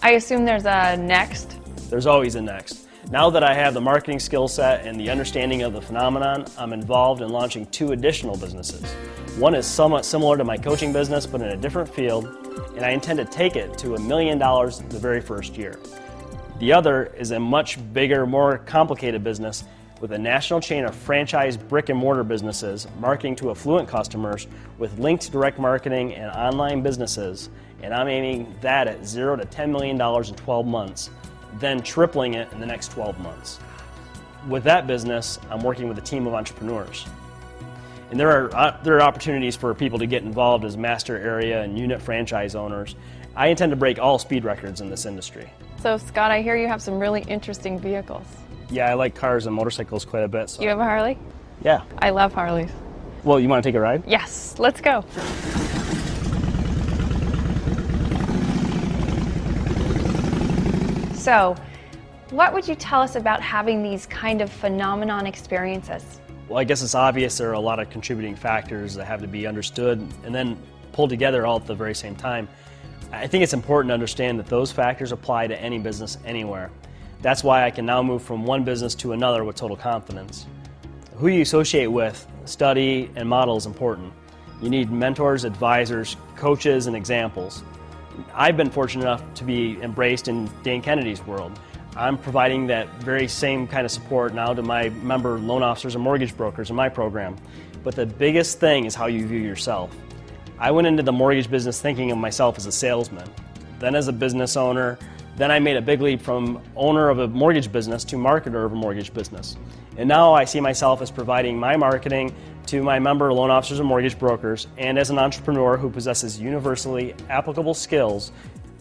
I assume there's a next? There's always a next. Now that I have the marketing skill set and the understanding of the phenomenon, I'm involved in launching 2 additional businesses. One is somewhat similar to my coaching business, but in a different field, and I intend to take it to $1 million the very first year. The other is a much bigger, more complicated business with a national chain of franchise brick and mortar businesses marketing to affluent customers with linked direct marketing and online businesses, and I'm aiming that at $0 to $10 million in 12 months. Then tripling it in the next 12 months. With that business, I'm working with a team of entrepreneurs. And there are opportunities for people to get involved as master area and unit franchise owners. I intend to break all speed records in this industry. So Scott, I hear you have some really interesting vehicles. Yeah, I like cars and motorcycles quite a bit. So. You have a Harley? Yeah. I love Harleys. Well, you want to take a ride? Yes, let's go. So, what would you tell us about having these kind of phenomenon experiences? Well, I guess it's obvious there are a lot of contributing factors that have to be understood and then pulled together all at the very same time. I think it's important to understand that those factors apply to any business anywhere. That's why I can now move from one business to another with total confidence. Who you associate with, study, and model is important. You need mentors, advisors, coaches, and examples. I've been fortunate enough to be embraced in Dan Kennedy's world. I'm providing that very same kind of support now to my member loan officers and mortgage brokers in my program. But the biggest thing is how you view yourself. I went into the mortgage business thinking of myself as a salesman, then as a business owner, then I made a big leap from owner of a mortgage business to marketer of a mortgage business. And now I see myself as providing my marketing to my member loan officers and mortgage brokers, and as an entrepreneur who possesses universally applicable skills,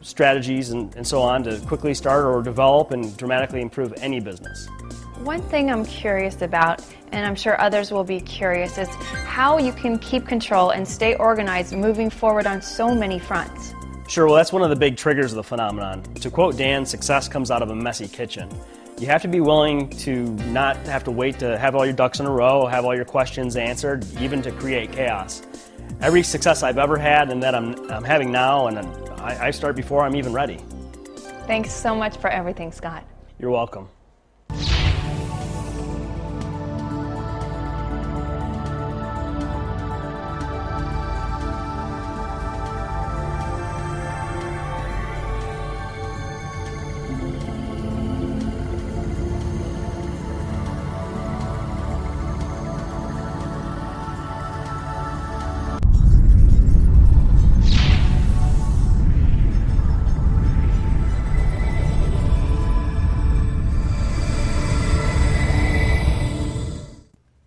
strategies, and so on to quickly start or develop and dramatically improve any business. One thing I'm curious about, and I'm sure others will be curious, is how you can keep control and stay organized moving forward on so many fronts. Sure, well that's one of the big triggers of the phenomenon. To quote Dan, success comes out of a messy kitchen. You have to be willing to not have to wait to have all your ducks in a row, have all your questions answered, even to create chaos. Every success I've ever had and that I'm having now, and I start before I'm even ready. Thanks so much for everything, Scott. You're welcome.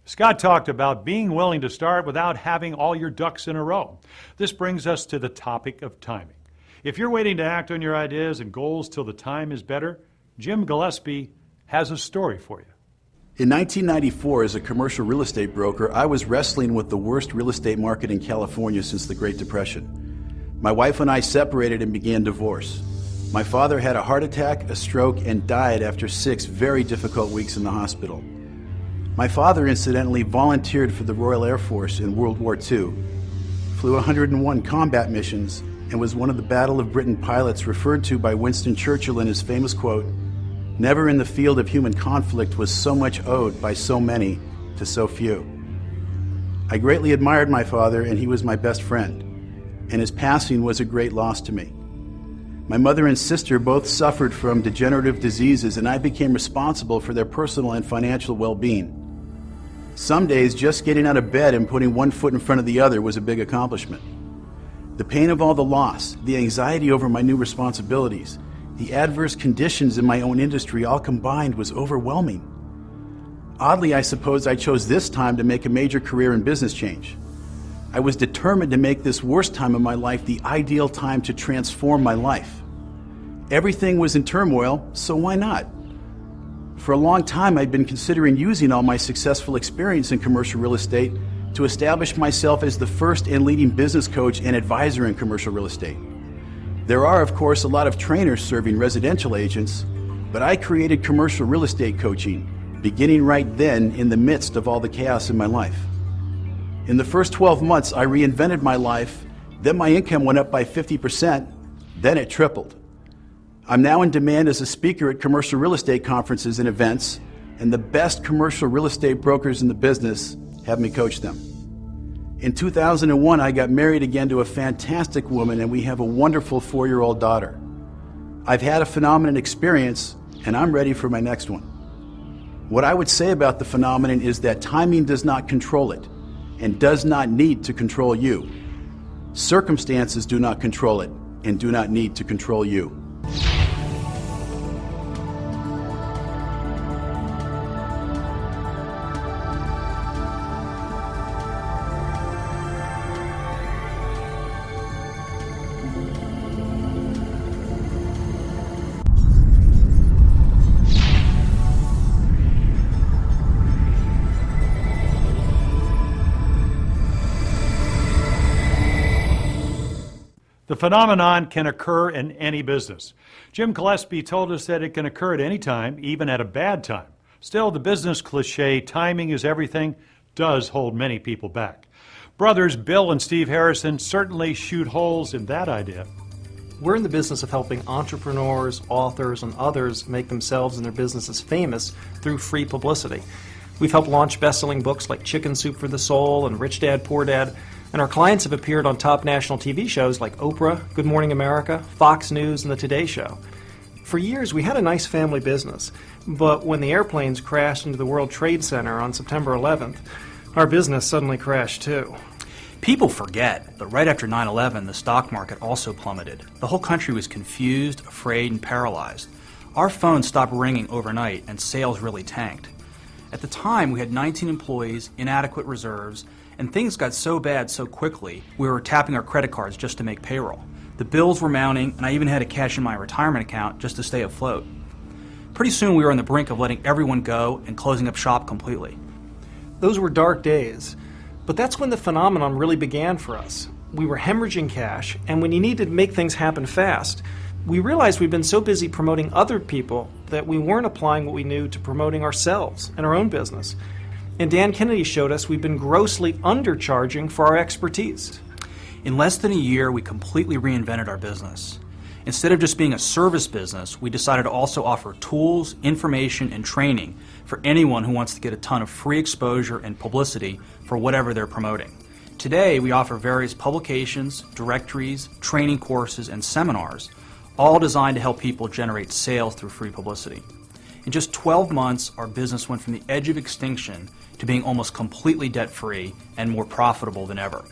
Scott talked about being willing to start without having all your ducks in a row. This brings us to the topic of timing. If you're waiting to act on your ideas and goals till the time is better, Jim Gillespie has a story for you. In 1994, as a commercial real estate broker, I was wrestling with the worst real estate market in California since the Great Depression. My wife and I separated and began divorce. My father had a heart attack, a stroke, and died after 6 very difficult weeks in the hospital. My father, incidentally, volunteered for the Royal Air Force in World War II, flew 101 combat missions, and was one of the Battle of Britain pilots referred to by Winston Churchill in his famous quote, "Never in the field of human conflict was so much owed by so many to so few." I greatly admired my father, and he was my best friend, and his passing was a great loss to me. My mother and sister both suffered from degenerative diseases, and I became responsible for their personal and financial well-being. Some days, just getting out of bed and putting one foot in front of the other was a big accomplishment. The pain of all the loss, the anxiety over my new responsibilities, the adverse conditions in my own industry all combined was overwhelming. Oddly, I suppose I chose this time to make a major career and business change. I was determined to make this worst time of my life the ideal time to transform my life. Everything was in turmoil, so why not? For a long time, I'd been considering using all my successful experience in commercial real estate to establish myself as the first and leading business coach and advisor in commercial real estate. There are, of course, a lot of trainers serving residential agents, but I created commercial real estate coaching, beginning right then in the midst of all the chaos in my life. In the first 12 months, I reinvented my life, then my income went up by 50%, then it tripled. I'm now in demand as a speaker at commercial real estate conferences and events, and the best commercial real estate brokers in the business have me coach them. In 2001, I got married again to a fantastic woman, and we have a wonderful 4-year-old daughter. I've had a phenomenon experience, and I'm ready for my next one. What I would say about the phenomenon is that timing does not control it, and does not need to control you. Circumstances do not control it, and do not need to control you. phenomenon can occur in any business. Jim Gillespie told us that it can occur at any time, even at a bad time. Still, the business cliche, timing is everything, does hold many people back. Brothers Bill and Steve Harrison certainly shoot holes in that idea. We're in the business of helping entrepreneurs, authors, and others make themselves and their businesses famous through free publicity. We've helped launch best-selling books like Chicken Soup for the Soul and Rich Dad, Poor Dad, and our clients have appeared on top national TV shows like Oprah, Good Morning America, Fox News, and The Today Show. For years, we had a nice family business, but when the airplanes crashed into the World Trade Center on September 11th, our business suddenly crashed too. People forget, but right after 9/11, the stock market also plummeted. The whole country was confused, afraid, and paralyzed. Our phones stopped ringing overnight, and sales really tanked. At the time, we had 19 employees, inadequate reserves, and things got so bad so quickly, we were tapping our credit cards just to make payroll. The bills were mounting, and I even had to cash in my retirement account just to stay afloat. Pretty soon, we were on the brink of letting everyone go and closing up shop completely. Those were dark days, but that's when the phenomenon really began for us. We were hemorrhaging cash, and when you needed to make things happen fast, we realized we'd been so busy promoting other people that we weren't applying what we knew to promoting ourselves and our own business. And Dan Kennedy showed us we've been grossly undercharging for our expertise. In less than a year, we completely reinvented our business. Instead of just being a service business, we decided to also offer tools, information, and training for anyone who wants to get a ton of free exposure and publicity for whatever they're promoting. Today, we offer various publications, directories, training courses, and seminars, all designed to help people generate sales through free publicity. In just 12 months, our business went from the edge of extinction to being almost completely debt-free and more profitable than ever.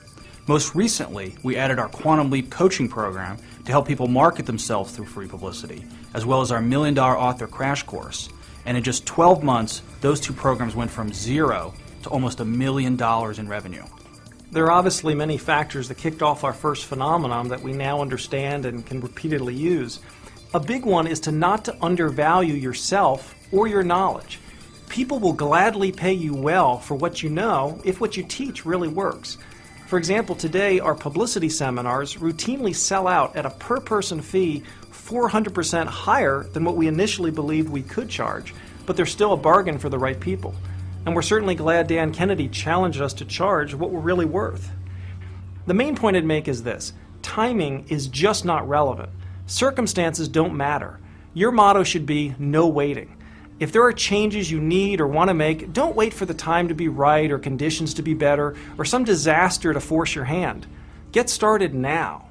Most recently, we added our Quantum Leap coaching program to help people market themselves through free publicity, as well as our $1 Million Author Crash Course. And in just 12 months, those two programs went from zero to almost $1 million in revenue. There are obviously many factors that kicked off our first phenomenon that we now understand and can repeatedly use. A big one is to not to undervalue yourself or your knowledge. People will gladly pay you well for what you know if what you teach really works. For example, today our publicity seminars routinely sell out at a per-person fee 400% higher than what we initially believed we could charge, but they're still a bargain for the right people. And we're certainly glad Dan Kennedy challenged us to charge what we're really worth. The main point I'd make is this: timing is just not relevant. Circumstances don't matter. Your motto should be no waiting. If there are changes you need or want to make, don't wait for the time to be right or conditions to be better or some disaster to force your hand. Get started now.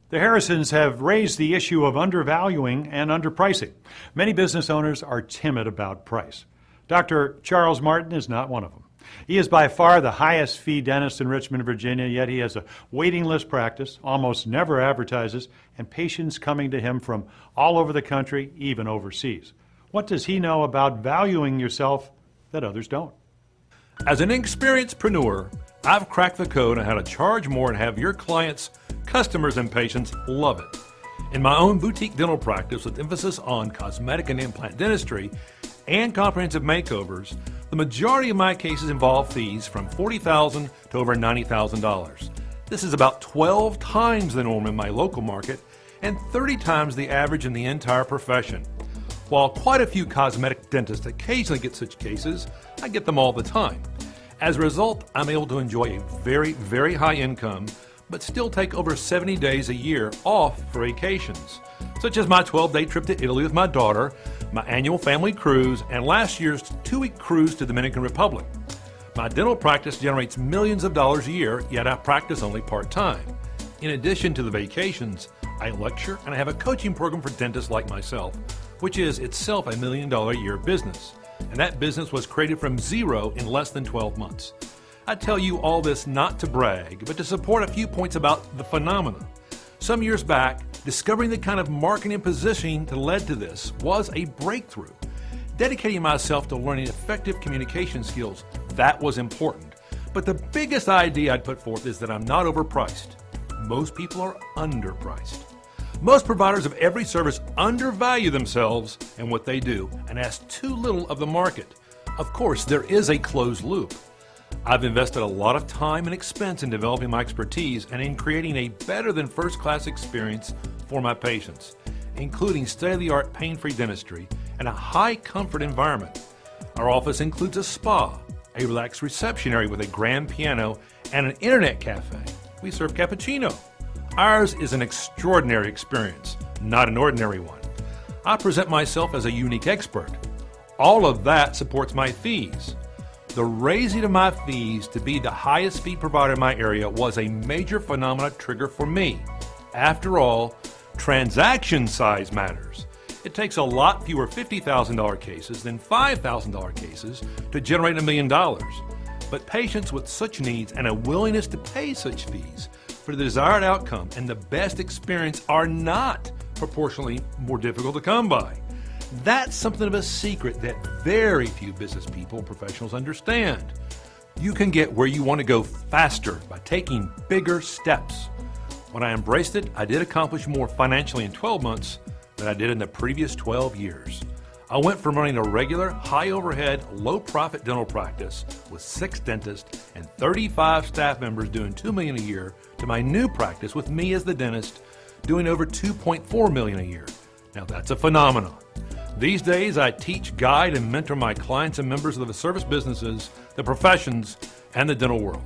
The Harrisons have raised the issue of undervaluing and underpricing. Many business owners are timid about price. Dr. Charles Martin is not one of them. He is by far the highest fee dentist in Richmond, Virginia, yet he has a waiting list practice, almost never advertises, and patients coming to him from all over the country, even overseas. What does he know about valuing yourself that others don't? As an experiencedpreneur, I've cracked the code on how to charge more and have your clients, customers, and patients love it. In my own boutique dental practice with emphasis on cosmetic and implant dentistry and comprehensive makeovers, the majority of my cases involve fees from $40,000 to over $90,000. This is about 12 times the norm in my local market and 30 times the average in the entire profession. While quite a few cosmetic dentists occasionally get such cases, I get them all the time. As a result, I'm able to enjoy a very, very high income, but still take over 70 days a year off for vacations, such as my 12-day trip to Italy with my daughter, my annual family cruise, and last year's 2-week cruise to the Dominican Republic. My dental practice generates millions of dollars a year, yet I practice only part-time. In addition to the vacations, I lecture and I have a coaching program for dentists like myself, which is itself $1 million a year business. And that business was created from zero in less than 12 months. I tell you all this not to brag, but to support a few points about the phenomenon. Some years back, discovering the kind of marketing and positioning that led to this was a breakthrough. Dedicating myself to learning effective communication skills, that was important. But the biggest idea I'd put forth is that I'm not overpriced. Most people are underpriced. Most providers of every service undervalue themselves and what they do and ask too little of the market. Of course, there is a closed loop. I've invested a lot of time and expense in developing my expertise and in creating a better than first-class experience for my patients, including state-of-the-art pain-free dentistry and a high-comfort environment. Our office includes a spa, a relaxed reception area with a grand piano, and an internet cafe. We serve cappuccino. Ours is an extraordinary experience, not an ordinary one. I present myself as a unique expert. All of that supports my fees. The raising of my fees to be the highest fee provider in my area was a major phenomena trigger for me. After all, transaction size matters. It takes a lot fewer $50,000 cases than $5,000 cases to generate $1 million. But patients with such needs and a willingness to pay such fees for the desired outcome and the best experience are not proportionally more difficult to come by. That's something of a secret that very few business people and professionals understand. You can get where you want to go faster by taking bigger steps. When I embraced it, I did accomplish more financially in 12 months than I did in the previous 12 years. I went from running a regular, high-overhead, low-profit dental practice with 6 dentists and 35 staff members doing $2 million a year to my new practice with me as the dentist doing over $2.4 million a year. Now that's a phenomenon. These days, I teach, guide, and mentor my clients and members of the service businesses, the professions, and the dental world.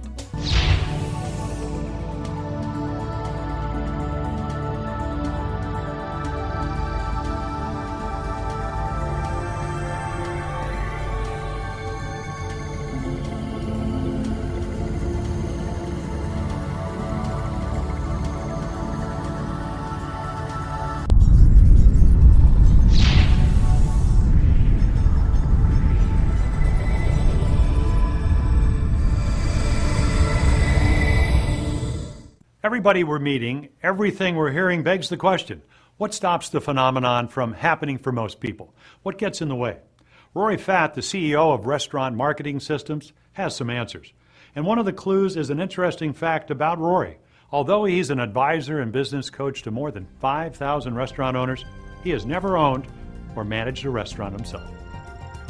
Everybody we're meeting, everything we're hearing begs the question, what stops the phenomenon from happening for most people? What gets in the way? Rory Fatt, the CEO of Restaurant Marketing Systems, has some answers. And one of the clues is an interesting fact about Rory. Although he's an advisor and business coach to more than 5,000 restaurant owners, he has never owned or managed a restaurant himself.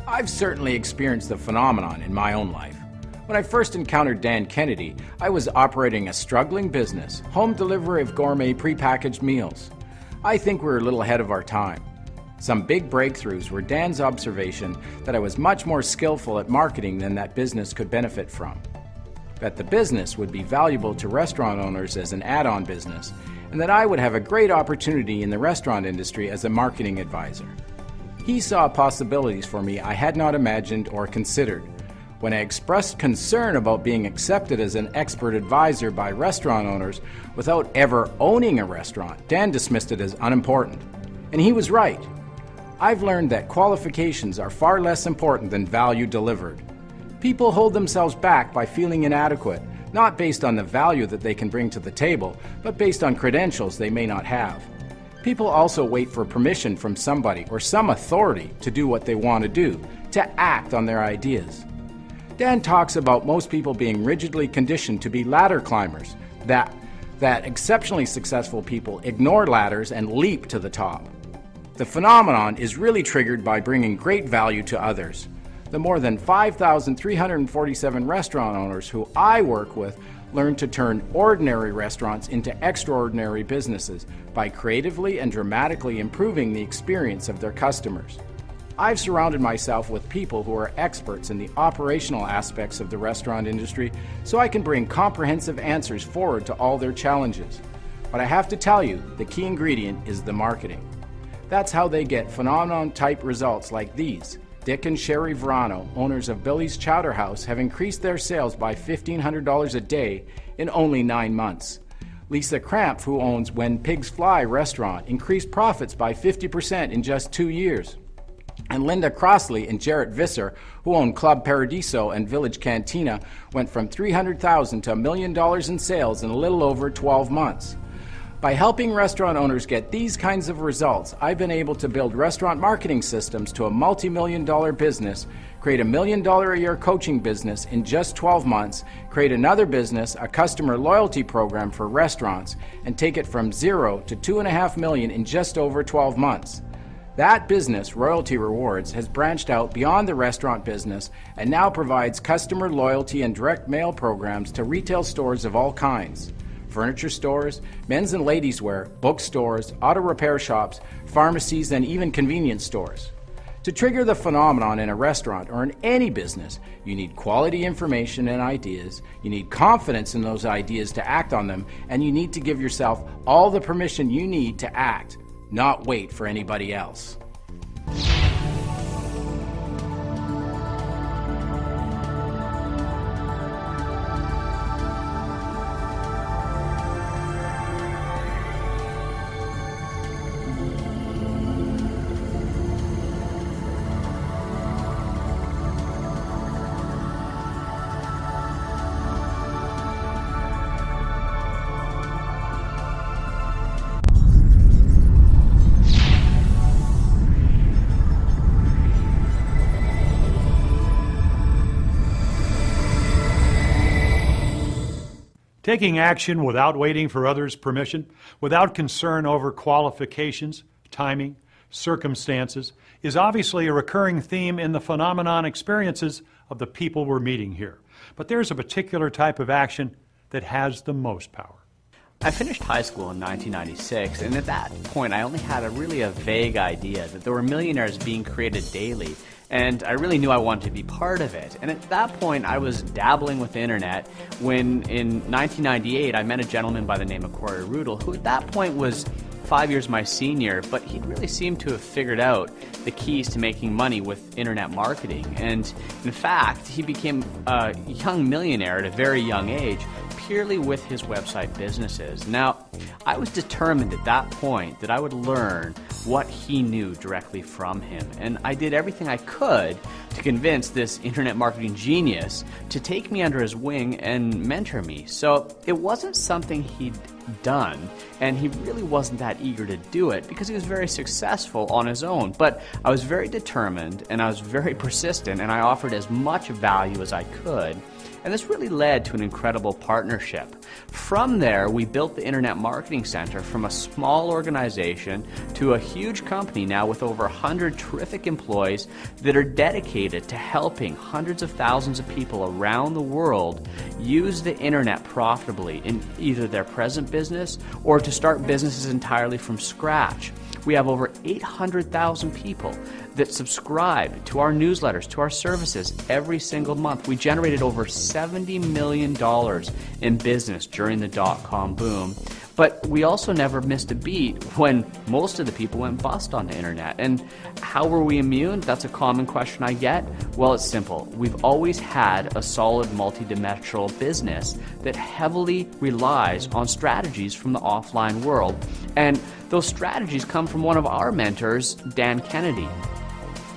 I've certainly experienced the phenomenon in my own life. When I first encountered Dan Kennedy, I was operating a struggling business, home delivery of gourmet prepackaged meals. I think we're a little ahead of our time. Some big breakthroughs were Dan's observation that I was much more skillful at marketing than that business could benefit from. That the business would be valuable to restaurant owners as an add-on business, and that I would have a great opportunity in the restaurant industry as a marketing advisor. He saw possibilities for me I had not imagined or considered. When I expressed concern about being accepted as an expert advisor by restaurant owners without ever owning a restaurant, Dan dismissed it as unimportant. And he was right. I've learned that qualifications are far less important than value delivered. People hold themselves back by feeling inadequate, not based on the value that they can bring to the table, but based on credentials they may not have. People also wait for permission from somebody or some authority to do what they want to do, to act on their ideas. Dan talks about most people being rigidly conditioned to be ladder climbers, that exceptionally successful people ignore ladders and leap to the top. The phenomenon is really triggered by bringing great value to others. The more than 5,347 restaurant owners who I work with learn to turn ordinary restaurants into extraordinary businesses by creatively and dramatically improving the experience of their customers. I've surrounded myself with people who are experts in the operational aspects of the restaurant industry so I can bring comprehensive answers forward to all their challenges. But I have to tell you, the key ingredient is the marketing. That's how they get phenomenon-type results like these. Dick and Sherry Verano, owners of Billy's Chowder House, have increased their sales by $1,500 a day in only 9 months. Lisa Cramp, who owns When Pigs Fly restaurant, increased profits by 50% in just 2 years. And Linda Crossley and Jarrett Visser, who own Club Paradiso and Village Cantina, went from $300,000 to $1 million in sales in a little over 12 months. By helping restaurant owners get these kinds of results, I've been able to build restaurant marketing systems to a multi-million-dollar business, create $1 million a year coaching business in just 12 months, create another business, a customer loyalty program for restaurants, and take it from 0 to $2.5 million in just over 12 months. That business, Royalty Rewards, has branched out beyond the restaurant business and now provides customer loyalty and direct mail programs to retail stores of all kinds. Furniture stores, men's and ladies' wear, bookstores, auto repair shops, pharmacies, and even convenience stores. To trigger the phenomenon in a restaurant or in any business, you need quality information and ideas, you need confidence in those ideas to act on them, and you need to give yourself all the permission you need to act, not wait for anybody else. Taking action without waiting for others' permission, without concern over qualifications, timing, circumstances, is obviously a recurring theme in the phenomenon experiences of the people we're meeting here. But there's a particular type of action that has the most power. I finished high school in 1996, and at that point I only had a vague idea that there were millionaires being created daily, and I really knew I wanted to be part of it. And at that point I was dabbling with the internet when in 1998 I met a gentleman by the name of Corey Rudel, who at that point was 5 years my senior, but he really seemed to have figured out the keys to making money with internet marketing. And in fact, he became a young millionaire at a very young age purely with his website businesses. Now, I was determined at that point that I would learn what he knew directly from him, and I did everything I could to convince this internet marketing genius to take me under his wing and mentor me. So it wasn't something he'd done, and he really wasn't that eager to do it because he was very successful on his own. But I was very determined and I was very persistent, and I offered as much value as I could. And this really led to an incredible partnership. From there, we built the Internet Marketing Center from a small organization to a huge company now with over 100 terrific employees that are dedicated to helping hundreds of thousands of people around the world use the internet profitably in either their present business or to start businesses entirely from scratch. We have over 800,000 people that subscribe to our newsletters, to our services every single month. We generated over $70 million in business during the dot-com boom. But we also never missed a beat when most of the people went bust on the internet. And how were we immune? That's a common question I get. Well, it's simple. We've always had a solid multidimensional business that heavily relies on strategies from the offline world. And those strategies come from one of our mentors, Dan Kennedy.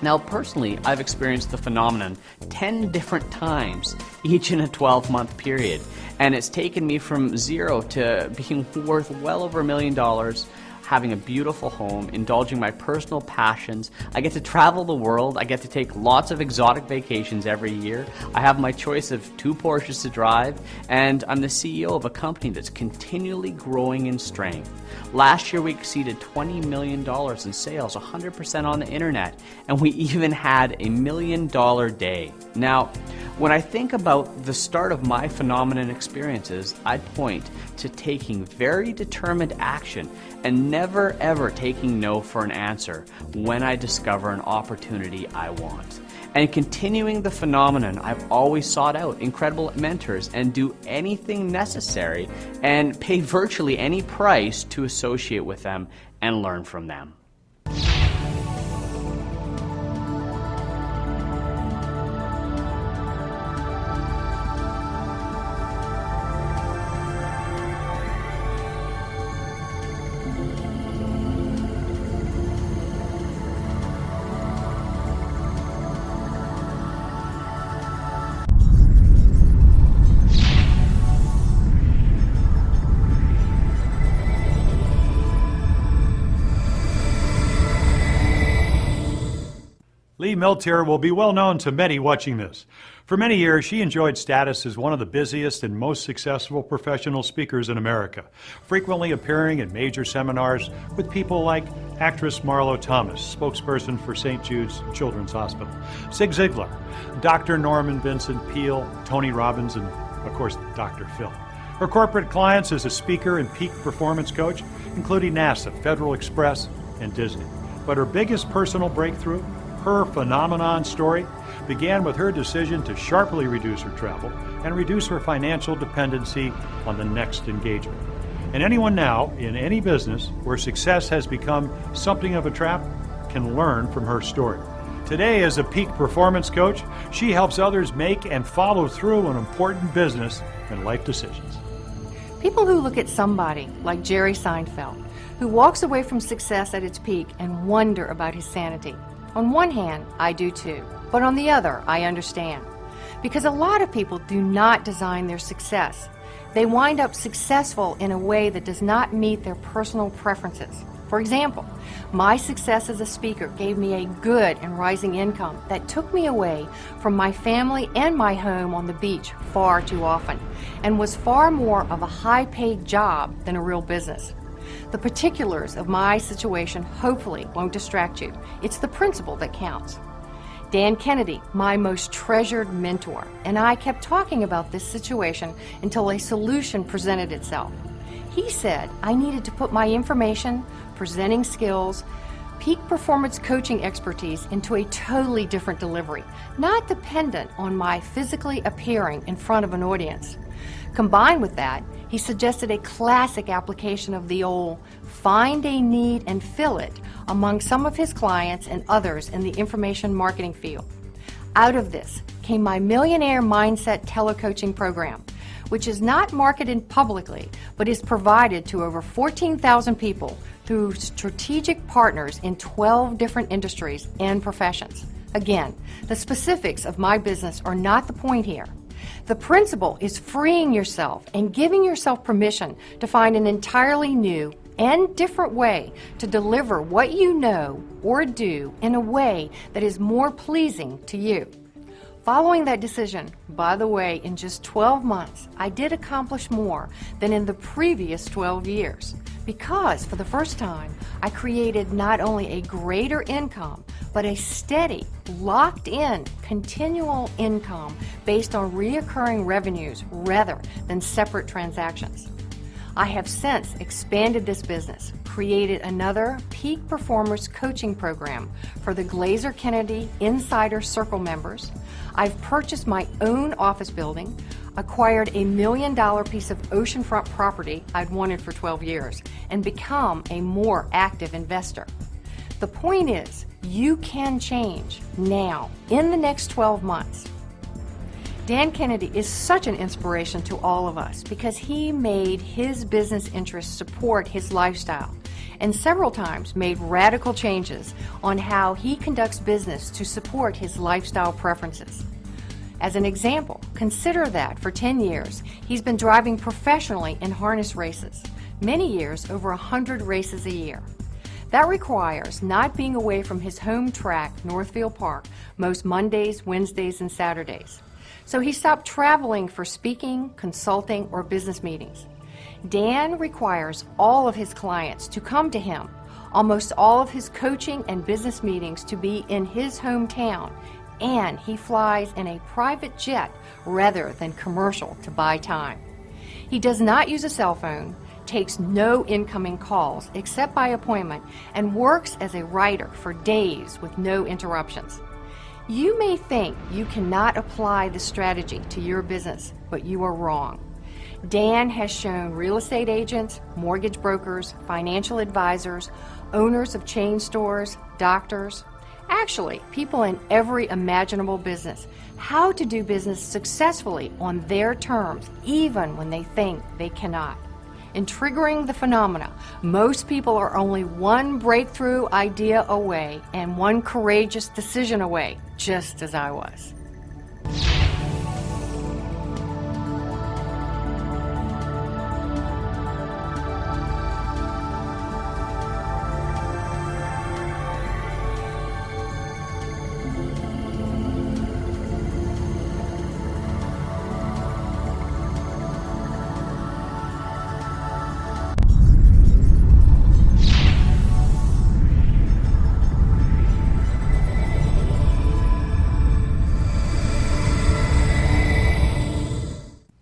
Now, personally, I've experienced the phenomenon 10 different times, each in a 12-month period. And it's taken me from zero to being worth well over $1 million, having a beautiful home, indulging my personal passions. I get to travel the world. I get to take lots of exotic vacations every year. I have my choice of 2 Porsches to drive, and I'm the CEO of a company that's continually growing in strength. Last year we exceeded $20 million in sales, 100% on the internet, and we even had a $1 million day. Now, when I think about the start of my phenomenon experiences, I'd point to taking very determined action and never ever taking no for an answer when I discover an opportunity I want. And continuing the phenomenon, I've always sought out incredible mentors and do anything necessary and pay virtually any price to associate with them and learn from them. Lee Miltier will be well known to many watching this. For many years, she enjoyed status as one of the busiest and most successful professional speakers in America, frequently appearing in major seminars with people like actress Marlo Thomas, spokesperson for St. Jude's Children's Hospital, Zig Ziglar, Dr. Norman Vincent Peale, Tony Robbins, and, of course, Dr. Phil. Her corporate clients as a speaker and peak performance coach, including NASA, Federal Express, and Disney. But her biggest personal breakthrough, her phenomenon story, began with her decision to sharply reduce her travel and reduce her financial dependency on the next engagement. And anyone now, in any business where success has become something of a trap, can learn from her story. Today, as a peak performance coach, she helps others make and follow through on important business and life decisions. People who look at somebody like Jerry Seinfeld, who walks away from success at its peak and wonder about his sanity. On one hand, I do too, but on the other, I understand. Because a lot of people do not design their success. They wind up successful in a way that does not meet their personal preferences. For example, my success as a speaker gave me a good and rising income that took me away from my family and my home on the beach far too often, and was far more of a high-paid job than a real business. The particulars of my situation hopefully won't distract you. It's the principle that counts. Dan Kennedy, my most treasured mentor, and I kept talking about this situation until a solution presented itself. He said I needed to put my information, presenting skills, peak performance coaching expertise into a totally different delivery, not dependent on my physically appearing in front of an audience. Combined with that, he suggested a classic application of the old find a need and fill it among some of his clients and others in the information marketing field. Out of this came my Millionaire Mindset telecoaching program, which is not marketed publicly, but is provided to over 14,000 people through strategic partners in 12 different industries and professions. Again, the specifics of my business are not the point here. The principle is freeing yourself and giving yourself permission to find an entirely new and different way to deliver what you know or do in a way that is more pleasing to you. Following that decision, by the way, in just 12 months, I did accomplish more than in the previous 12 years. Because for the first time, I created not only a greater income, but a steady, locked-in, continual income based on reoccurring revenues rather than separate transactions. I have since expanded this business, created another peak performance coaching program for the Glazer Kennedy Insider Circle members. I've purchased my own office building, acquired a $1 million piece of oceanfront property I'd wanted for 12 years, and become a more active investor. The point is, you can change now, in the next 12 months. Dan Kennedy is such an inspiration to all of us because he made his business interests support his lifestyle and several times made radical changes on how he conducts business to support his lifestyle preferences. As an example, consider that for 10 years he's been driving professionally in harness races, many years over 100 races a year. That requires not being away from his home track, Northfield Park, most Mondays, Wednesdays, and Saturdays. So he stopped traveling for speaking, consulting, or business meetings. Dan requires all of his clients to come to him, almost all of his coaching and business meetings to be in his hometown, and he flies in a private jet rather than commercial to buy time. He does not use a cell phone, takes no incoming calls except by appointment, and works as a writer for days with no interruptions. You may think you cannot apply this strategy to your business, but you are wrong. Dan has shown real estate agents, mortgage brokers, financial advisors, owners of chain stores, doctors, actually people in every imaginable business, how to do business successfully on their terms, even when they think they cannot. In triggering the phenomena, most people are only one breakthrough idea away and one courageous decision away, just as I was.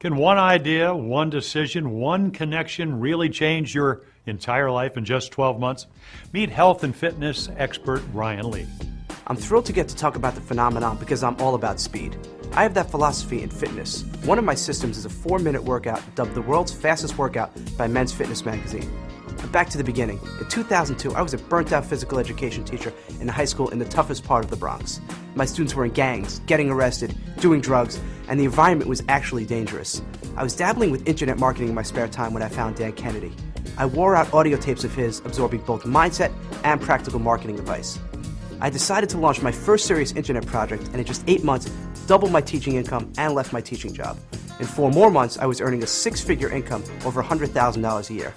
Can one idea, one decision, one connection really change your entire life in just 12 months? Meet health and fitness expert Ryan Lee. I'm thrilled to get to talk about the phenomenon because I'm all about speed. I have that philosophy in fitness. One of my systems is a 4-minute workout dubbed the world's fastest workout by Men's Fitness magazine. But back to the beginning. In 2002, I was a burnt-out physical education teacher in a high school in the toughest part of the Bronx. My students were in gangs, getting arrested, doing drugs, and the environment was actually dangerous. I was dabbling with internet marketing in my spare time when I found Dan Kennedy. I wore out audio tapes of his, absorbing both mindset and practical marketing advice. I decided to launch my first serious internet project, and in just 8 months, doubled my teaching income and left my teaching job. In 4 more months, I was earning a 6-figure income, over $100,000 a year.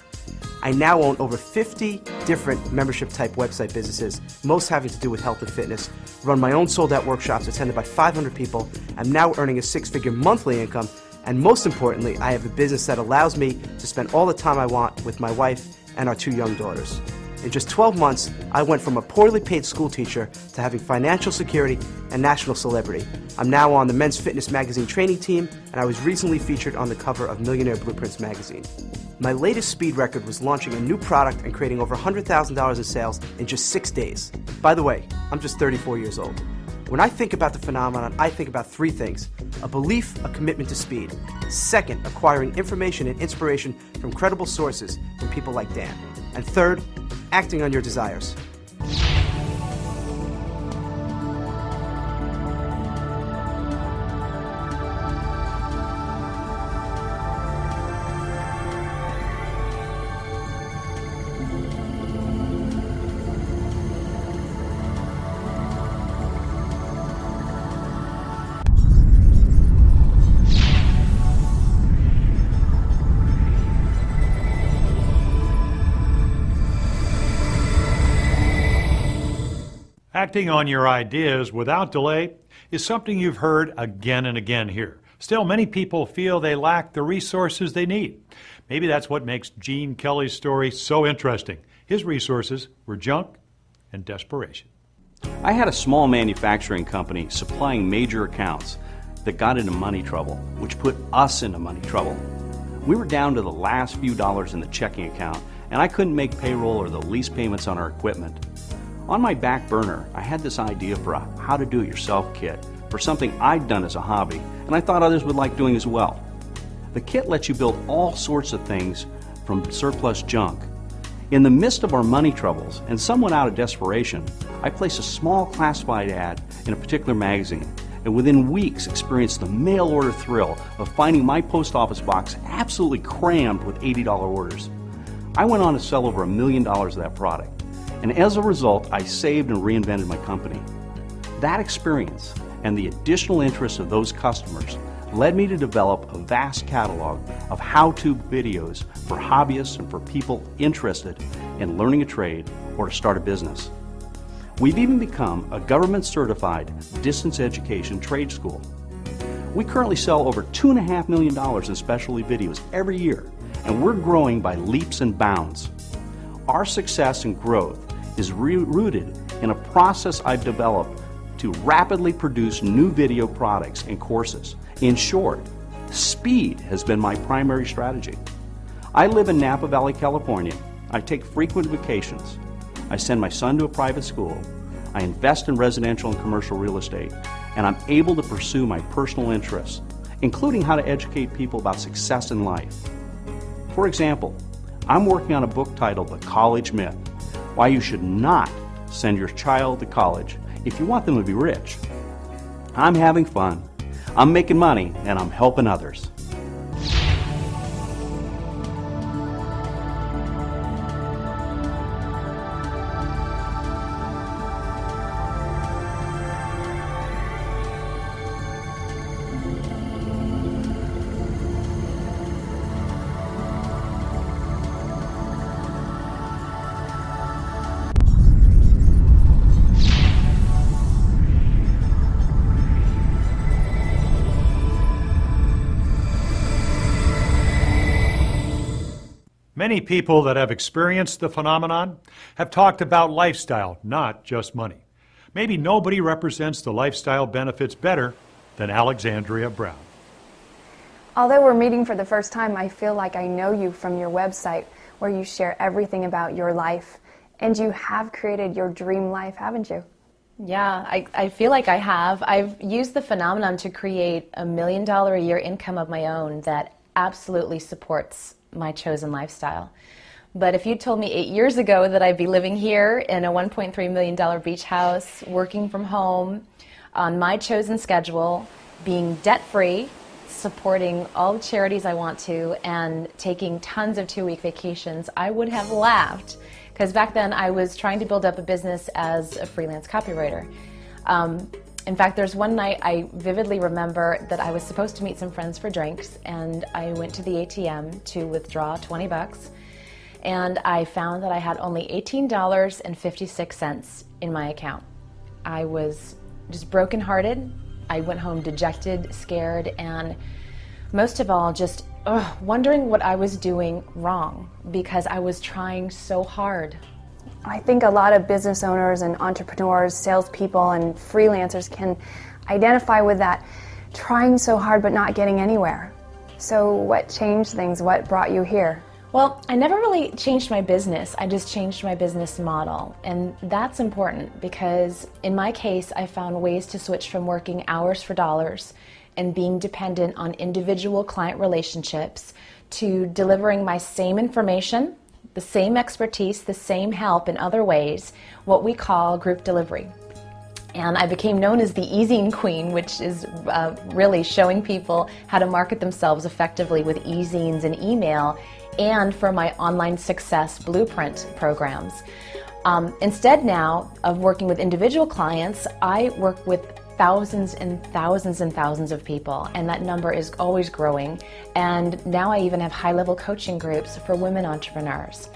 I now own over 50 different membership-type website businesses, most having to do with health and fitness, run my own sold-out workshops attended by 500 people. I'm now earning a 6-figure monthly income, and most importantly, I have a business that allows me to spend all the time I want with my wife and our 2 young daughters. In just 12 months, I went from a poorly paid school teacher to having financial security and national celebrity. I'm now on the Men's Fitness magazine training team, and I was recently featured on the cover of Millionaire Blueprints magazine. My latest speed record was launching a new product and creating over $100,000 in sales in just 6 days. By the way, I'm just 34 years old. When I think about the phenomenon, I think about 3 things: a belief, a commitment to speed. Second, acquiring information and inspiration from credible sources from people like Dan. And third, acting on your desires. Acting on your ideas without delay is something you've heard again and again here. Still, many people feel they lack the resources they need. Maybe that's what makes Gene Kelly's story so interesting. His resources were junk and desperation. I had a small manufacturing company supplying major accounts that got into money trouble, which put us into money trouble. We were down to the last few dollars in the checking account, and I couldn't make payroll or the lease payments on our equipment. On my back burner, I had this idea for a how-to-do-it-yourself kit for something I'd done as a hobby, and I thought others would like doing as well. The kit lets you build all sorts of things from surplus junk. In the midst of our money troubles, and somewhat out of desperation, I placed a small classified ad in a particular magazine, and within weeks experienced the mail order thrill of finding my post office box absolutely crammed with $80 orders. I went on to sell over $1 million of that product. And as a result, I saved and reinvented my company. That experience and the additional interest of those customers led me to develop a vast catalog of how-to videos for hobbyists and for people interested in learning a trade or to start a business. We've even become a government-certified distance education trade school. We currently sell over $2.5 million in specialty videos every year, and we're growing by leaps and bounds. Our success and growth is rooted in a process I've developed to rapidly produce new video products and courses. In short, speed has been my primary strategy. I live in Napa Valley, California. I take frequent vacations. I send my son to a private school. I invest in residential and commercial real estate, and I'm able to pursue my personal interests, including how to educate people about success in life. For example, I'm working on a book titled The College Myth: Why You Should Not Send Your Child to College If You Want Them to Be Rich. I'm having fun, I'm making money, and I'm helping others. Many people that have experienced the phenomenon have talked about lifestyle, not just money. Maybe nobody represents the lifestyle benefits better than Alexandria Brown. Although we're meeting for the first time, I feel like I know you from your website, where you share everything about your life. And you have created your dream life, haven't you? Yeah, I feel like I have. I've used the phenomenon to create $1 million a year income of my own that absolutely supports my chosen lifestyle. But if you told me 8 years ago that I'd be living here in a $1.3 million beach house, working from home, on my chosen schedule, being debt-free, supporting all the charities I want to, and taking tons of 2-week vacations, I would have laughed. Because back then I was trying to build up a business as a freelance copywriter. In fact, there's one night I vividly remember that I was supposed to meet some friends for drinks, and I went to the ATM to withdraw 20 bucks, and I found that I had only $18.56 in my account. I was just brokenhearted. I went home dejected, scared, and most of all, just wondering what I was doing wrong, because I was trying so hard. I think a lot of business owners and entrepreneurs, salespeople and freelancers can identify with that, trying so hard but not getting anywhere. So what changed things? What brought you here? Well, I never really changed my business. I just changed my business model. And that's important because in my case, I found ways to switch from working hours for dollars and being dependent on individual client relationships to delivering my same information, the same expertise, the same help in other ways, what we call group delivery. And I became known as the e-zine queen, which is really showing people how to market themselves effectively with e-zines and email, and for my online success blueprint programs. Instead now of working with individual clients, I work with thousands and thousands and thousands of people, and that number is always growing. And now I even have high-level coaching groups for women entrepreneurs.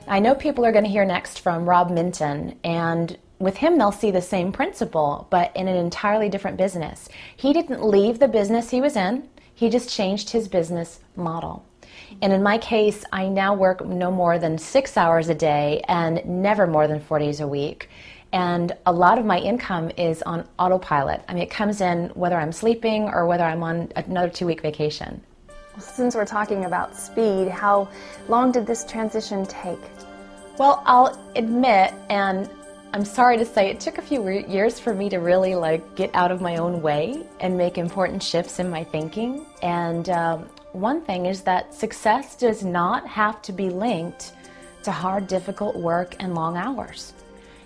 I know people are going to hear next from Rob Minton, and with him they'll see the same principle, but in an entirely different business. He didn't leave the business he was in, he just changed his business model. And in my case, I now work no more than 6 hours a day and never more than 4 days a week. And a lot of my income is on autopilot. I mean, it comes in whether I'm sleeping or whether I'm on another 2-week vacation. Since we're talking about speed, how long did this transition take? Well, I'll admit, and I'm sorry to say, it took a few years for me to really get out of my own way and make important shifts in my thinking. And one thing is that success does not have to be linked to hard, difficult work and long hours.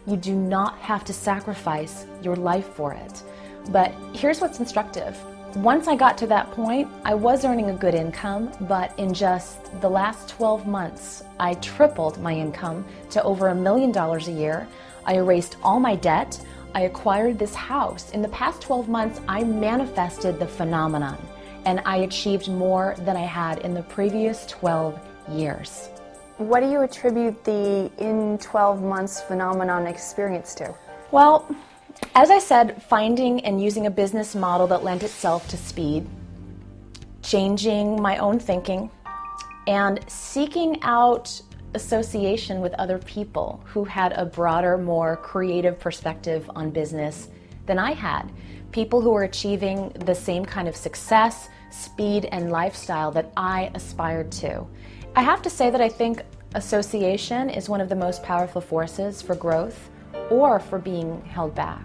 You do not have to sacrifice your life for it. But here's what's instructive. Once I got to that point, I was earning a good income, but in just the last 12 months, I tripled my income to over $1 million a year. I erased all my debt. I acquired this house. In the past 12 months, I manifested the phenomenon, and I achieved more than I had in the previous 12 years. What do you attribute the in 12 months phenomenon experience to? Well, as I said, finding and using a business model that lent itself to speed, changing my own thinking, and seeking out association with other people who had a broader, more creative perspective on business than I had. People who were achieving the same kind of success, speed, and lifestyle that I aspired to. I have to say that I think association is one of the most powerful forces for growth or for being held back.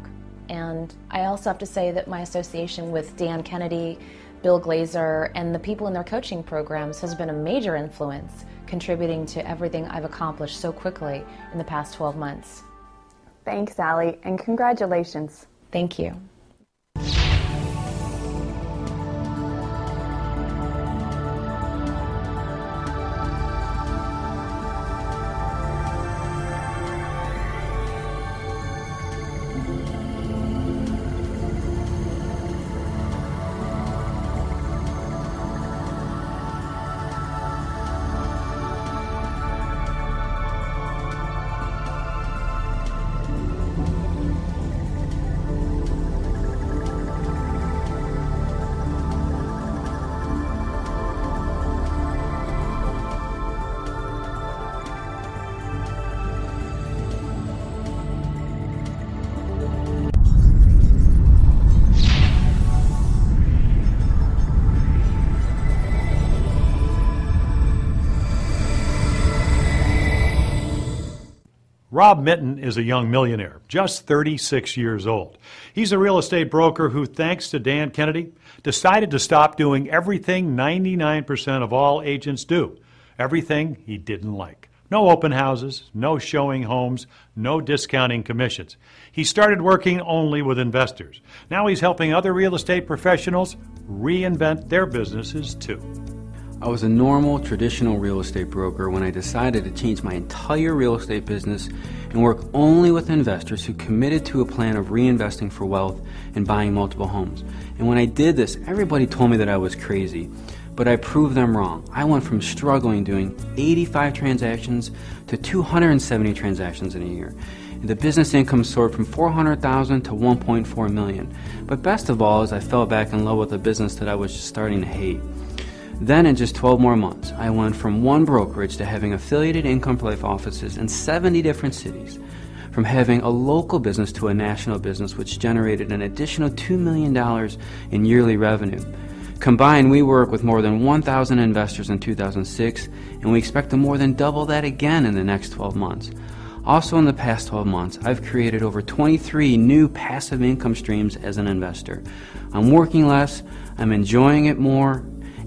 And I also have to say that my association with Dena Kennedy, Bill Glazer, and the people in their coaching programs has been a major influence, contributing to everything I've accomplished so quickly in the past 12 months. Thanks, Allie, and congratulations. Thank you. Rob Mitten is a young millionaire, just 36 years old. He's a real estate broker who, thanks to Dan Kennedy, decided to stop doing everything 99% of all agents do, everything he didn't like. No open houses, no showing homes, no discounting commissions. He started working only with investors. Now he's helping other real estate professionals reinvent their businesses too. I was a normal, traditional real estate broker when I decided to change my entire real estate business and work only with investors who committed to a plan of reinvesting for wealth and buying multiple homes. And when I did this, everybody told me that I was crazy, but I proved them wrong. I went from struggling doing 85 transactions to 270 transactions in a year. And the business income soared from $400,000 to $1.4 million. But best of all is I fell back in love with a business that I was just starting to hate. Then in just 12 more months, I went from one brokerage to having affiliated income for life offices in 70 different cities, from having a local business to a national business which generated an additional $2 million in yearly revenue. Combined, we work with more than 1,000 investors in 2006, and we expect to more than double that again in the next 12 months. Also in the past 12 months, I've created over 23 new passive income streams as an investor. I'm working less, I'm enjoying it more,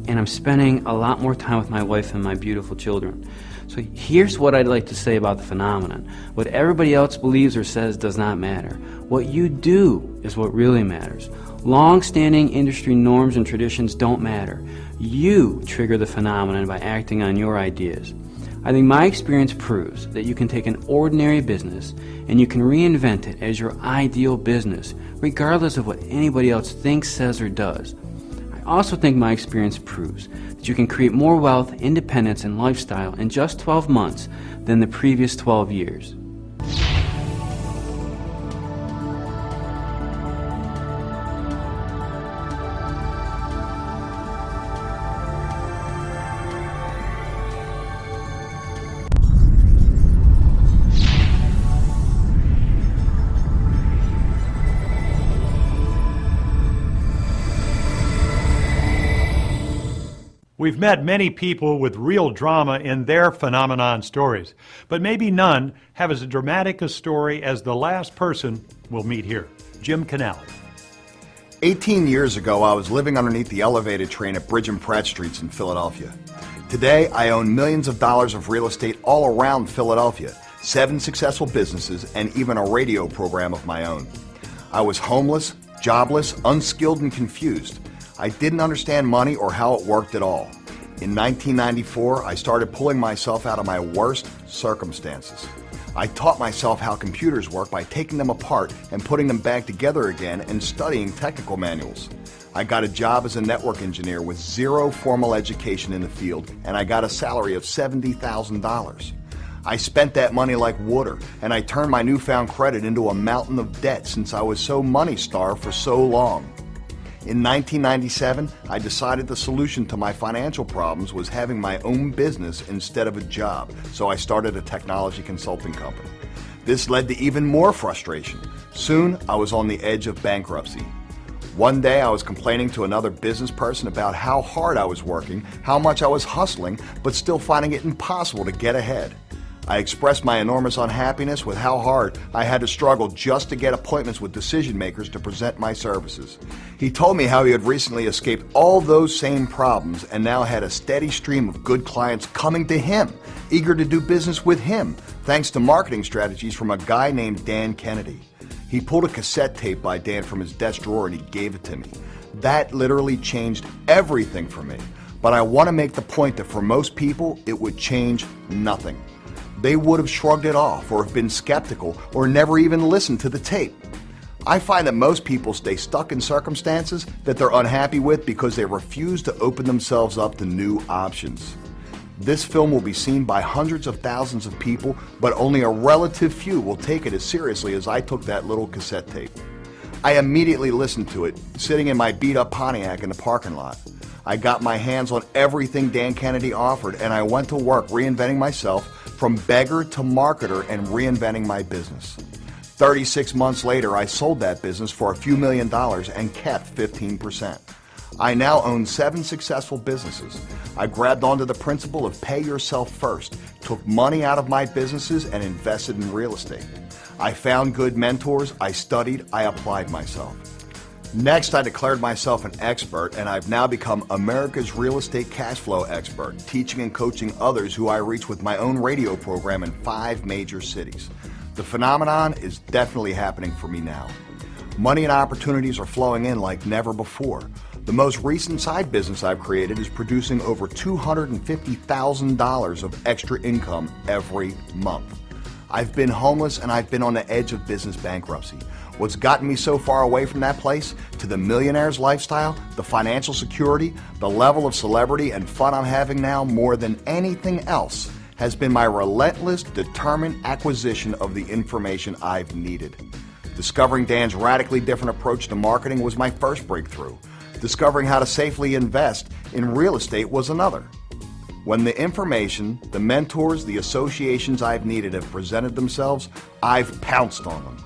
and I'm spending a lot more time with my wife and my beautiful children. So here's what I'd like to say about the phenomenon. What everybody else believes or says does not matter. What you do is what really matters. Long-standing industry norms and traditions don't matter. You trigger the phenomenon by acting on your ideas. I think my experience proves that you can take an ordinary business and you can reinvent it as your ideal business, regardless of what anybody else thinks, says, or does. I also think my experience proves that you can create more wealth, independence, and lifestyle in just 12 months than the previous 12 years. We've met many people with real drama in their phenomenon stories, but maybe none have as dramatic a story as the last person we'll meet here, Jim Canale. 18 years ago, I was living underneath the elevated train at Bridge and Pratt Streets in Philadelphia. Today, I own millions of dollars of real estate all around Philadelphia, 7 successful businesses, and even a radio program of my own. I was homeless, jobless, unskilled, and confused. I didn't understand money or how it worked at all. In 1994, I started pulling myself out of my worst circumstances. I taught myself how computers work by taking them apart and putting them back together again and studying technical manuals. I got a job as a network engineer with 0 formal education in the field, and I got a salary of $70,000. I spent that money like water, and I turned my newfound credit into a mountain of debt since I was so money-starved for so long. In 1997, I decided the solution to my financial problems was having my own business instead of a job, so I started a technology consulting company. This led to even more frustration. Soon, I was on the edge of bankruptcy. One day, I was complaining to another business person about how hard I was working, how much I was hustling, but still finding it impossible to get ahead. I expressed my enormous unhappiness with how hard I had to struggle just to get appointments with decision makers to present my services. He told me how he had recently escaped all those same problems and now had a steady stream of good clients coming to him, eager to do business with him, thanks to marketing strategies from a guy named Dan Kennedy. He pulled a cassette tape by Dan from his desk drawer and he gave it to me. That literally changed everything for me. But I want to make the point that for most people, it would change nothing. They would have shrugged it off or have been skeptical or never even listened to the tape. I find that most people stay stuck in circumstances that they're unhappy with because they refuse to open themselves up to new options. This film will be seen by hundreds of thousands of people, but only a relative few will take it as seriously as I took that little cassette tape. I immediately listened to it, sitting in my beat-up Pontiac in the parking lot. I got my hands on everything Dan Kennedy offered, and I went to work reinventing myself from beggar to marketer and reinventing my business. 36 months later, I sold that business for a few $1 million and kept 15%. I now own 7 successful businesses. I grabbed onto the principle of pay yourself first, took money out of my businesses and invested in real estate. I found good mentors, I studied, I applied myself. Next, I declared myself an expert, and I've now become America's real estate cash flow expert, teaching and coaching others who I reach with my own radio program in 5 major cities. The phenomenon is definitely happening for me now. Money and opportunities are flowing in like never before. The most recent side business I've created is producing over $250,000 of extra income every month. I've been homeless and I've been on the edge of business bankruptcy. What's gotten me so far away from that place to the millionaire's lifestyle, the financial security, the level of celebrity and fun I'm having now more than anything else has been my relentless, determined acquisition of the information I've needed. Discovering Dan's radically different approach to marketing was my first breakthrough. Discovering how to safely invest in real estate was another. When the information, the mentors, the associations I've needed have presented themselves, I've pounced on them.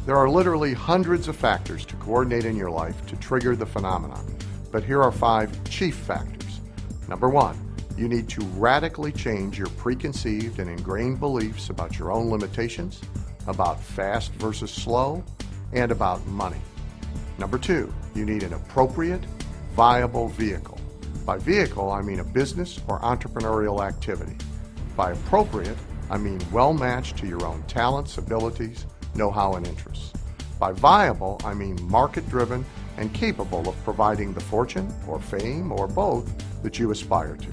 There are literally hundreds of factors to coordinate in your life to trigger the phenomenon, but here are 5 chief factors. Number 1, you need to radically change your preconceived and ingrained beliefs about your own limitations, about fast versus slow, and about money. Number 2, you need an appropriate, viable vehicle. By vehicle, I mean a business or entrepreneurial activity. By appropriate, I mean well-matched to your own talents, abilities, know-how, and interests. By viable, I mean market-driven and capable of providing the fortune or fame or both that you aspire to.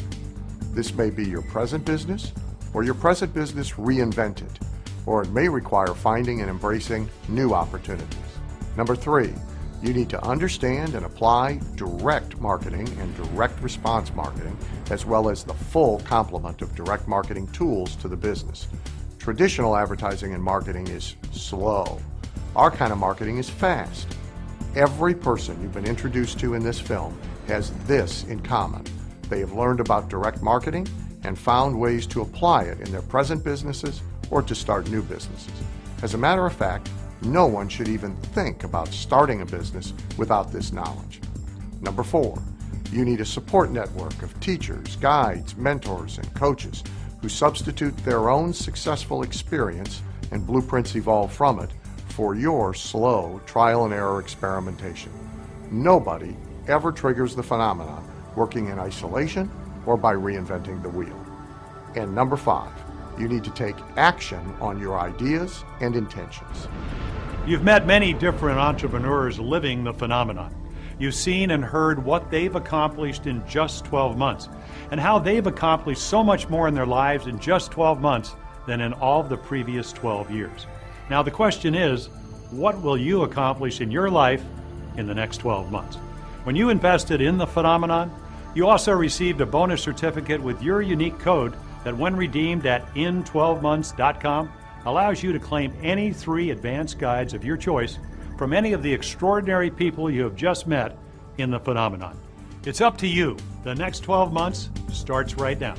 This may be your present business or your present business reinvented, or it may require finding and embracing new opportunities. Number 3, you need to understand and apply direct marketing and direct response marketing, as well as the full complement of direct marketing tools to the business. Traditional advertising and marketing is slow. Our kind of marketing is fast. Every person you've been introduced to in this film has this in common. They have learned about direct marketing and found ways to apply it in their present businesses or to start new businesses. As a matter of fact, no one should even think about starting a business without this knowledge. Number 4, you need a support network of teachers, guides, mentors, and coaches who substitute their own successful experience and blueprints evolve from it for your slow trial and error experimentation. Nobody ever triggers the phenomenon working in isolation or by reinventing the wheel. And number 5, you need to take action on your ideas and intentions. You've met many different entrepreneurs living the phenomenon. You've seen and heard what they've accomplished in just 12 months and how they've accomplished so much more in their lives in just 12 months than in all of the previous 12 years. Now the question is, what will you accomplish in your life in the next 12 months? When you invested in the phenomenon, you also received a bonus certificate with your unique code that when redeemed at in12months.com allows you to claim any 3 advanced guides of your choice from any of the extraordinary people you have just met in the phenomenon. It's up to you. The next 12 months starts right now.